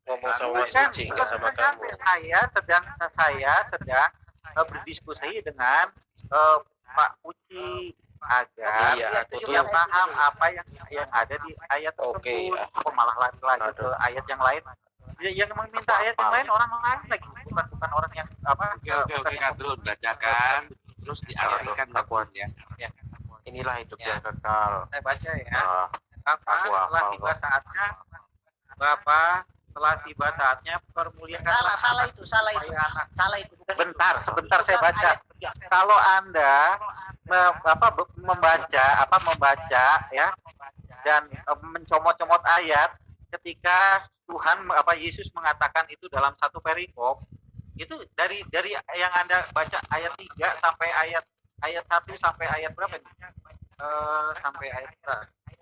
ngomong sama Mas Bukan, Uci, enggak sama bukan. kamu. Saya sedang berdiskusi dengan Pak Uci agar Iya, aku dia tuh paham apa yang ada di ayat tersebut. Oke. Kok malah lagi ke ayat yang lain? Yang meminta ayat yang lain orang lain lagi, bukan orang yang apa? Oke, Kadrun, bacakan terus dialihkan lakuannya. inilah hidup yang kekal. Saya baca ya. Ah, Bapak, aku setelah hafal tiba kok. saatnya, Bapak, setelah tiba saatnya permuliakan. Salah itu. Bukan Sebentar, itu. sebentar Itu saya kan baca. ayat 3. Kalau Anda membaca ya dan mencomot-comot ayat ketika Tuhan Yesus mengatakan itu dalam satu perikop, itu dari yang Anda baca ayat 3 sampai ayat 1 sampai ayat berapa nih?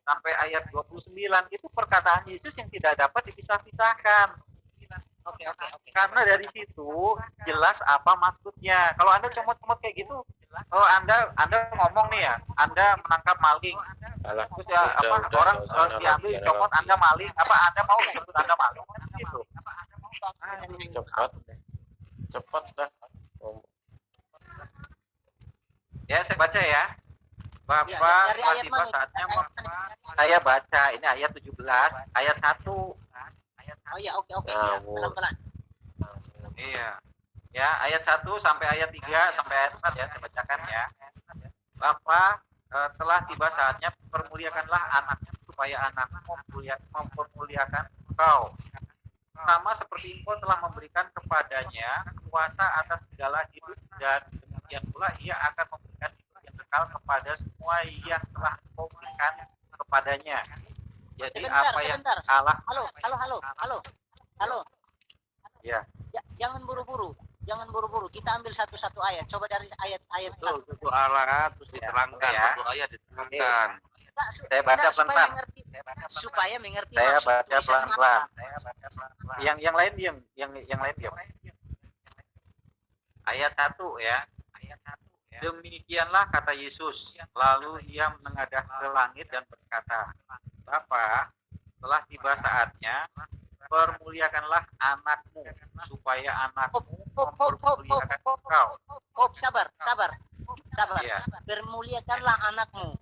Sampai ayat 29 itu perkataan Yesus yang tidak dapat dipisah-pisahkan. Oke. Karena dari situ jelas apa maksudnya. Kalau Anda comot-comot kayak gitu, Anda ngomong nih ya, Anda menangkap maling. Alah, Terus ya orang nggak usah diambil analogi. comot Anda maling, Anda mau disebut Anda maling gitu. Cepat dah. Ya, saya baca ya. Bapak, dari ayat tiba mana? saatnya saya baca ini ayat 17, ayat 1. Oh iya, oke. Ngawur. Pelan-pelan. Iya. Ya, ayat 1 sampai ayat 3 sampai ayat 4 ya, saya bacakan ya. Bapak, telah tiba saatnya permuliakanlah anaknya supaya anakmu mempermuliakan engkau. Sama seperti engkau telah memberikan kepadanya kuasa atas segala hidup dan demikian pula ia akan memberikan hidup yang kekal kepada semua yang telah engkau berikan kepadanya. Jadi Sebentar. Allah. Halo. Ya. Jangan buru-buru. Kita ambil satu-satu ayat. Coba dari ayat Betul, 1. satu alat terus diterangkan, Ya. satu ayat diterangkan. Saya baca pelan-pelan. Supaya mengerti Saya maksud baca tulisan pelan-pelan. apa. Yang lain diam, yang lain diam. Ayat 1 ya. Demikianlah kata Yesus. Lalu ia menengadah ke langit dan berkata, Bapa, telah tiba saatnya, permuliakanlah anakmu, supaya anakmu mempermuliakan engkau. Sabar. Iya. Permuliakanlah anakmu.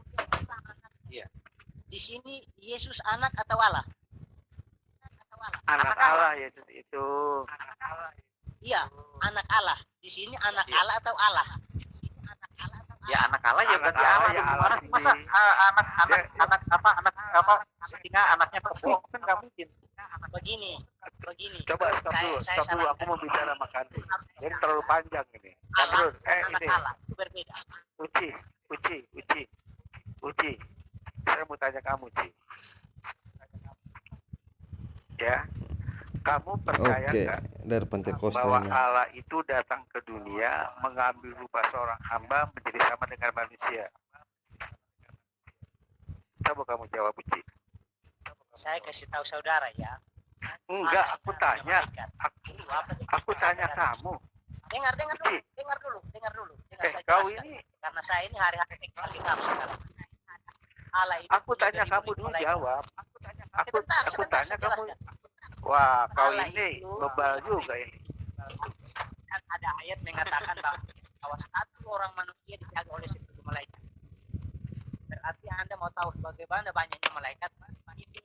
Iya. Di sini Yesus anak atau Allah? Anak Allah Yesus itu. Iya, anak Allah. Di sini anak Iya. Allah atau Allah? Ya anak Allah ya Anak berarti Allah Allah. ya Gimana Allah sih? Masa sendiri. anak singa anaknya kebo kan nggak mungkin. Begini. Coba stop dulu. Aku mau bicara sama Kadrun. Jadi terlalu panjang ini. Kadrun, ini. Saya mau tanya kamu, Ci. Ya, kamu percaya Oke, nggak dari Pentekosta bahwa ini. Allah itu datang ke dunia mengambil rupa seorang hamba menjadi sama dengan manusia? Coba kamu jawab, Ci. Saya kasih tahu saudara ya. Enggak, Allah aku punya tanya. malaikat. Itu apa? Aku tanya kamu. Dengar Ci. dulu. Dengar saya Kau jelaskan. ini, Karena saya ini hari-hari pegang kamu sekarang. Allah itu aku punya tanya 2.000 kamu dulu malaikat. jawab. Sebentar, Aku saya tanya kamu. jelaskan. Wah, kau Allah ini itu bebal juga ini. kan ada ayat mengatakan bahwa satu orang manusia dijaga oleh 10 malaikat. Berarti Anda mau tahu bagaimana banyaknya malaikat? Itu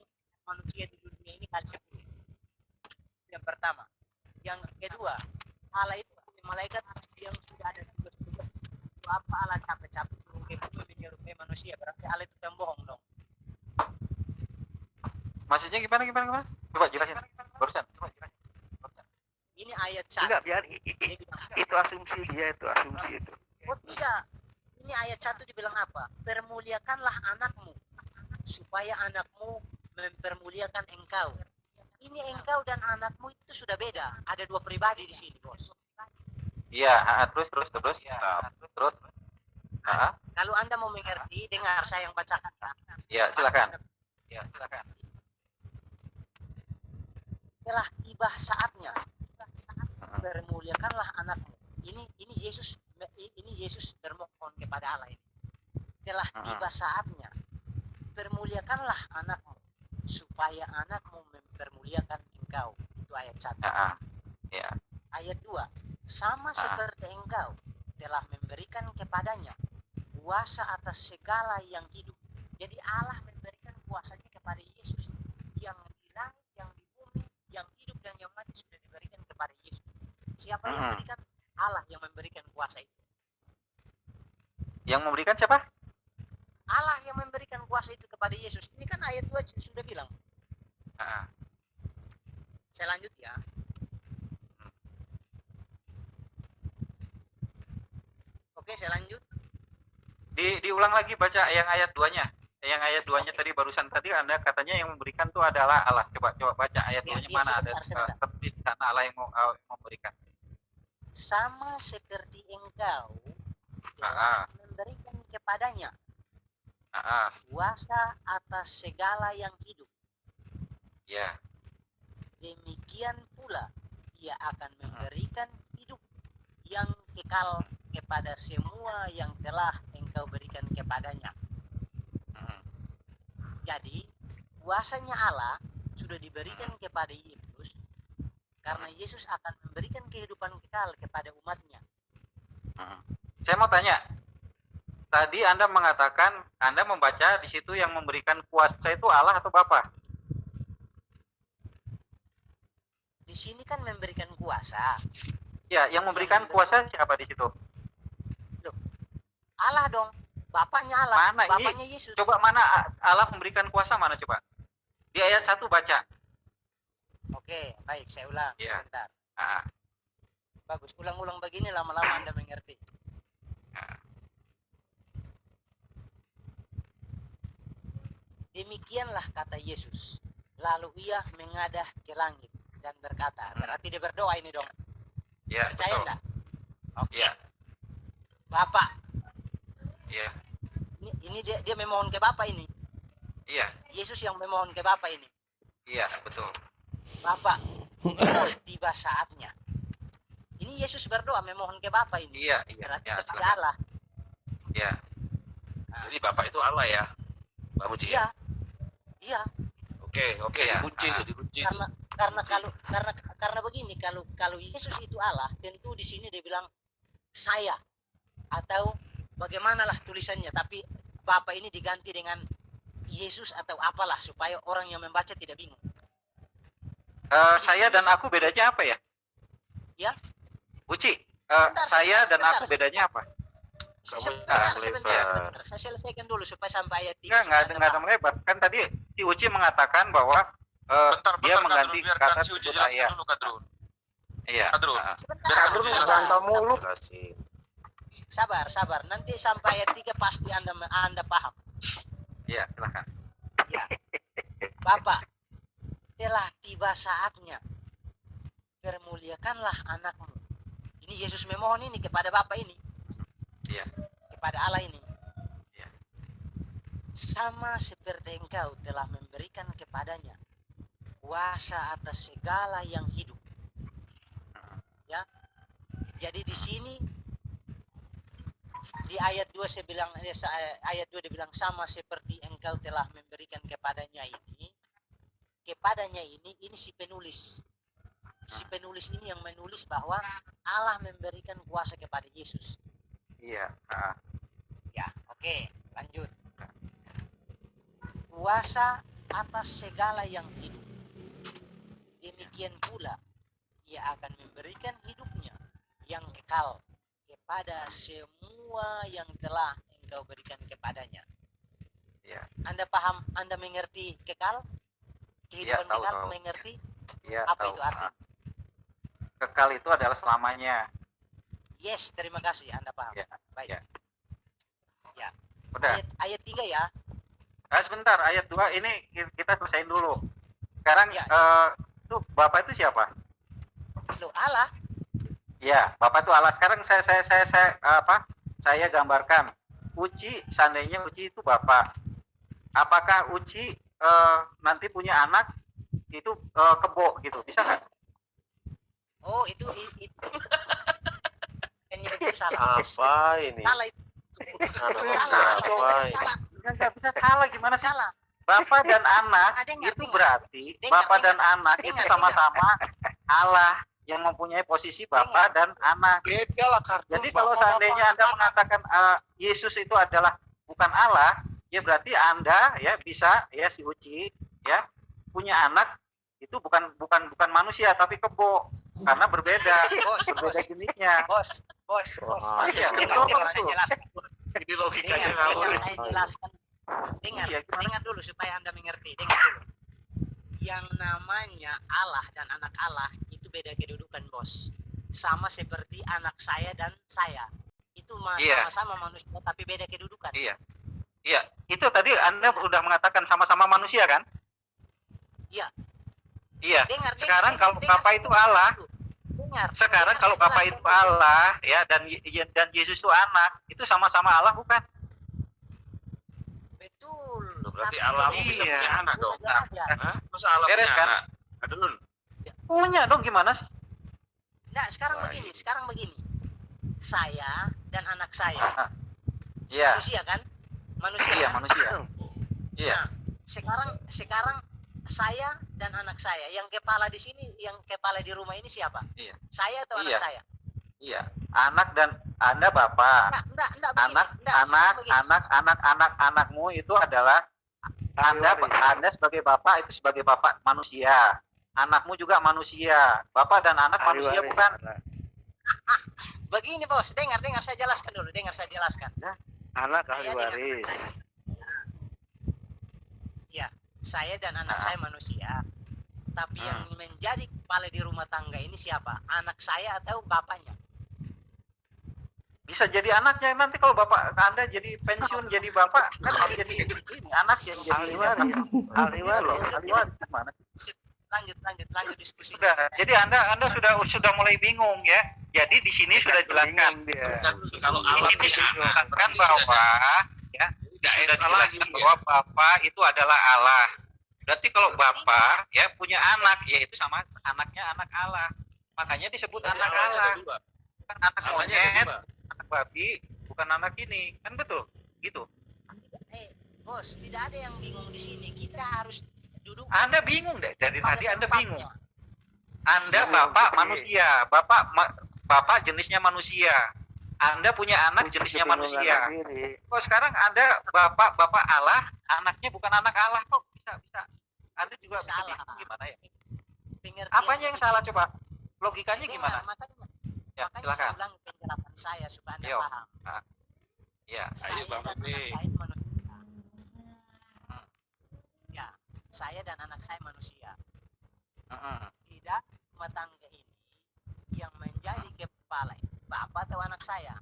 manusia di dunia ini kali 10. Yang pertama. Yang kedua, Allah itu punya malaikat yang sudah ada tugas-tugas. Apa Allah capek-capek menyerupai manusia? Berarti Allah itu pembohong dong. Maksudnya gimana? Coba jelasin. Barusan. Ini ayat 1. Enggak, biar itu asumsi dia, itu asumsi itu. Oh tidak. Ini ayat 1 dibilang apa? Permuliakanlah anakmu supaya anakmu mempermuliakan engkau. Ini engkau dan anakmu itu sudah beda. Ada 2 pribadi di sini, bos. Iya, terus. Terus. Kalau Anda mau mengerti, dengar saya yang bacakan. Iya, silakan. Telah tiba saatnya. Permuliakanlah anakmu. Ini Yesus bermohon kepada Allah ini. Telah tiba saatnya. Permuliakanlah anakmu supaya anakmu mempermuliakan engkau. Itu ayat 1. Iya. Ayat 2. Sama seperti engkau telah memberikan kepadanya kuasa atas segala yang hidup. Jadi Allah memberikan kuasanya kepada Yesus. Yang di langit, yang di bumi, yang hidup dan yang mati sudah diberikan kepada Yesus. Siapa yang memberikan? Allah yang memberikan kuasa itu. Yang memberikan siapa? Allah yang memberikan kuasa itu kepada Yesus. Ini kan ayat 2 sudah bilang. Saya lanjut ya. Oke, saya lanjut. Diulang lagi baca yang ayat 2-nya. Yang ayat 2-nya tadi barusan tadi Anda katanya yang memberikan itu adalah Allah. Coba baca ayat 2-nya mana ada seperti di sana Allah yang memberikan. Sama seperti engkau telah memberikan kepadanya kuasa atas segala yang hidup. Ya. Demikian pula ia akan memberikan hidup yang kekal kepada semua yang telah engkau berikan kepadanya. Jadi kuasanya Allah sudah diberikan kepada Yesus karena Yesus akan memberikan kehidupan kekal kepada umatnya. Saya mau tanya, tadi Anda mengatakan Anda membaca di situ yang memberikan kuasa itu Allah atau Bapa? Di sini kan memberikan kuasa. Ya, yang memberikan kuasa siapa di situ? Loh, Allah dong. Bapaknya Allah, Mana Bapaknya ini? Yesus. Coba mana Allah memberikan kuasa mana coba? Di ayat 1 baca. Oke, baik, saya ulang sebentar. Ah. Bagus, ulang-ulang begini lama-lama Anda mengerti. Demikianlah kata Yesus. Lalu ia mengadah ke langit dan berkata, berarti dia berdoa ini dong. Ya, percaya betul. enggak? Oke. Ya. Bapak. Iya. Ini dia memohon ke Bapak ini. Iya. Yesus yang memohon ke Bapak ini. Iya, betul. Bapak, telah tiba saatnya. Ini Yesus berdoa memohon ke Bapak ini. Iya. Berarti Ya, kepada silakan. Allah. Iya. Jadi Bapak itu Allah ya, Pak Muji? Iya. Iya. Oke, Ya. dikunci. Karena begini, kalau Yesus itu Allah, tentu di sini dia bilang saya atau bagaimanalah tulisannya, tapi Bapak ini diganti dengan Yesus atau apalah supaya orang yang membaca tidak bingung. Saya dan aku bedanya apa ya? Ya. Uci, Sebentar, saya dan sebentar. aku bedanya apa? Sebentar. Saya selesaikan dulu supaya sampai ayat 3. Enggak ada melebar. Kan tadi si Uci mengatakan bahwa dia mengganti kata si Uji sebut jelasin ayat. dulu, Kadrun. Iya. Kadrun. Sebentar. mulu. Sabar. Nanti sampai ayat 3 pasti Anda paham. Iya, silakan. Ya, Bapak, telah tiba saatnya, permuliakanlah anakmu. Ini Yesus memohon ini kepada Bapak ini, Iya. kepada Allah ini. Iya. Sama seperti engkau telah memberikan kepadanya kuasa atas segala yang hidup. Ya. Jadi di sini di ayat 2 saya bilang, ayat 2 dia bilang sama seperti engkau telah memberikan kepadanya ini. Kepadanya ini si penulis. Si penulis ini yang menulis bahwa Allah memberikan kuasa kepada Yesus. Iya. Ya, oke, lanjut. Kuasa atas segala yang hidup. Demikian pula ia akan memberikan hidupnya yang kekal kepada semua yang telah engkau berikan kepadanya. Iya. Anda paham, Anda mengerti kekal? Kehidupan Tahu, kekal, tahu. mengerti? Iya, Apa tahu. itu arti? Kekal itu adalah selamanya. Yes, terima kasih, Anda paham. Ya, Baik. ya. Ya. Udah. Ayat 3 ya. Sebentar, ayat 2 ini kita selesaiin dulu. Sekarang Ya. Tuh Bapak itu siapa? Loh, Allah. Ya, Bapak itu Allah. Sekarang saya gambarkan. Uci, seandainya Uci itu Bapak. Apakah Uci nanti punya anak itu kebo gitu? Bisa nggak? Oh, itu ini begitu salah. Apa ini? Salah itu. Apa ini? Salah. Nggak bisa salah, gimana sih? Salah. Bapak dan anak Dengar, itu dengar. berarti Dengar, Bapak dan dengar. anak itu Dengar, sama-sama Allah yang mempunyai posisi Bapak dan anak. Beda lah kartu. Jadi kalau seandainya Anda mengatakan Yesus itu adalah bukan Allah, ya berarti Anda ya bisa ya si Uci ya punya anak itu bukan manusia tapi kebo karena berbeda berbeda jenisnya. Bos. Wah, iya. Dengar saya jelaskan. Ini logikanya Dengar ngawur. saya jelaskan. Dengar, Iya, gimana? dengar dulu supaya Anda mengerti. Dengar dulu. Yang namanya Allah dan anak Allah itu beda kedudukan, Bos. Sama seperti anak saya dan saya. Itu Iya. sama-sama manusia tapi beda kedudukan. Iya. Iya, itu tadi Anda sudah mengatakan sama-sama manusia kan? Iya. Iya. Dengar, Sekarang dengar, kalau dengar, Bapak dengar, itu Allah, Dengar. sekarang Dengar, kalau saya Bapak jelaskan itu dulu. Allah ya dan Yesus itu anak, itu sama-sama Allah bukan? Betul. Loh, berarti Tapi Allah beda bisa Iya. punya anak dong. derajat. Hah? Masa Allah Beres, punya kan? anak? Adun. Punya dong, gimana sih? Nah, sekarang Wah, begini. Saya dan anak saya. Iya. Manusia kan? Manusia Iya, kan? manusia. Iya. Nah, sekarang saya dan anak saya, yang kepala di sini, yang kepala di rumah ini siapa? Iya. Saya atau Iya. anak saya? Iya. Anak dan Anda Bapak. Enggak begini. Anakmu itu adalah Anda sebagai Bapak itu sebagai Bapak manusia. Anakmu juga manusia. Bapak dan anak manusia bukan? Begini, Bos. Dengar saya jelaskan dulu. Anak ahli Saya dengan anak waris. saya. Ya, saya dan anak saya manusia. Tapi yang menjadi kepala di rumah tangga ini siapa? Anak saya atau bapaknya? Bisa jadi anaknya nanti kalau Bapak Anda jadi pensiun jadi Bapak kan jadi ini anak yang jadi Ahli waris. gimana? Lanjut diskusi. Sudah. Jadi Anda sudah mulai bingung ya. Jadi di sini sudah jelaskan. Bingung dia. Kan kalau Allah Ini punya anak, dijelaskan bahwa ya tidak sudah salah lagi dijelaskan ya. bahwa Bapak itu adalah Allah. Berarti kalau Bapak ya punya anak yaitu sama anaknya anak Allah. Makanya disebut anak Allah. Bukan anak Namanya monyet, kedua. anak babi, bukan anak ini. Kan betul? Gitu. Bos, tidak ada yang bingung di sini. Kita harus duduk. Anda bingung deh dari pada tadi Anda tempatnya. bingung. Anda Bapak manusia, Bapak jenisnya manusia. Anda punya anak jenisnya manusia. Kok sekarang Anda Bapak Allah, anaknya bukan anak Allah kok bisa. Anda juga bisa Salah. bingung gimana ya? Pengertian Apanya yang salah coba? Logikanya Dengar, gimana? Makanya Ya, saya silakan. ulang penjelasan saya supaya Anda Yo. paham. Ya, Saya Bang dan Bobi. anak saya manusia. Ya, saya dan anak saya manusia. Tidak rumah tangga ini yang menjadi kepala bapak atau anak saya.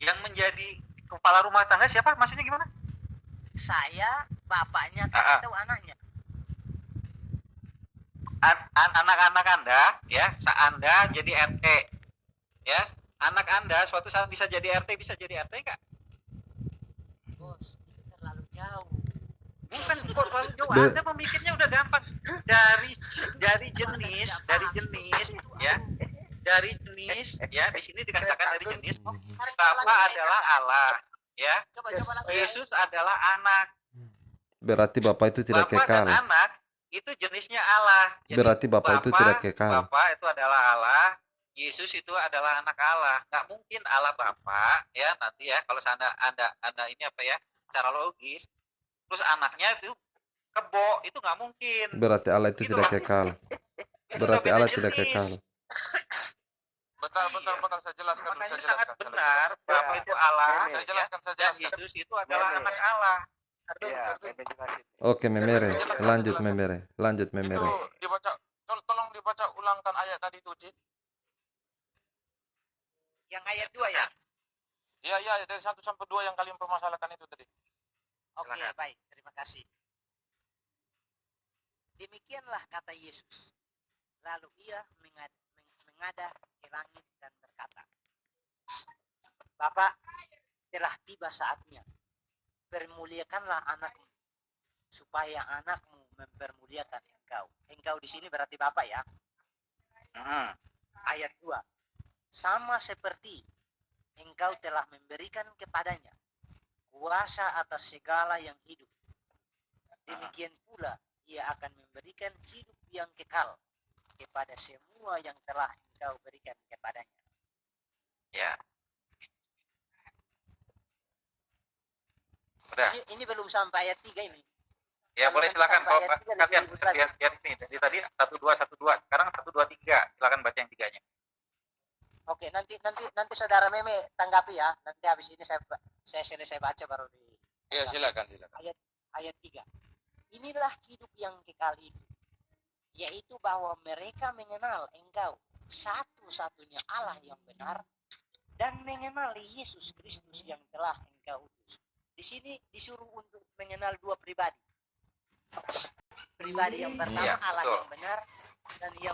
yang menjadi kepala rumah tangga siapa? Maksudnya gimana? Saya bapaknya atau anaknya? Anak-anak Anda ya, Anda jadi RT ya. Anak Anda suatu saat bisa jadi RT, bisa jadi RT enggak? Bos, itu terlalu jauh. Bukan kok terlalu jauh. Be- Anda memikirnya udah gampang. Dari jenis ya. Dari jenis ya, di sini dikatakan dari jenis Bapa adalah Allah ya. Coba lagi. Yesus adalah anak. Berarti Bapak itu tidak Bapa kekal. dan anak itu jenisnya Allah. Jadi Berarti Bapak itu tidak kekal. Bapa itu adalah Allah, Yesus itu adalah anak Allah. Nggak mungkin Allah Bapa ya nanti ya kalau anda ini apa ya secara logis. Terus anaknya itu kebo, itu nggak mungkin. Berarti Allah itu Gitu tidak loh. kekal. Itu Berarti udah Allah beda tidak jenis. kekal. Betul, saya jelaskan. Makanya Saya sangat jelaskan. benar Bapa itu Allah Saya jelaskan, saya dan jelaskan. Yesus itu adalah anak Allah. Iya, Meme jelasin. Oke, Memere. Lanjut Memere. Lanjut Memere. Itu dibaca, tolong dibaca ulangkan ayat tadi itu, Ci. Yang ayat 2 ya? Iya, dari 1 sampai 2 yang kalian permasalahkan itu tadi. Oke, baik. Terima kasih. Demikianlah kata Yesus. Lalu ia menghadap ke langit dan berkata, Bapak, telah tiba saatnya. Permuliakanlah anakmu, supaya anakmu mempermuliakan engkau. Engkau di sini berarti Bapak ya. Ayat 2. Sama seperti engkau telah memberikan kepadanya kuasa atas segala yang hidup. Demikian pula ia akan memberikan hidup yang kekal kepada semua yang telah engkau berikan kepadanya. Ya. Udah. Ini belum sampai ayat 3 ini. Ya Kalau boleh nanti silakan sampai kalau ayat 3 kalian lebih lagi. lihat ini dari tadi 1 2 1 2 sekarang 1 2 3 silakan baca yang 3-nya. Oke, nanti saudara Meme tanggapi ya. Nanti habis ini saya selesai baca baru di Iya, silakan. ayat 3. Inilah hidup yang kekal itu, yaitu bahwa mereka mengenal engkau satu-satunya Allah yang benar dan mengenali Yesus Kristus yang telah engkau utus. Di sini disuruh untuk mengenal dua pribadi. Pribadi yang pertama Iya, Allah betul. yang benar dan yang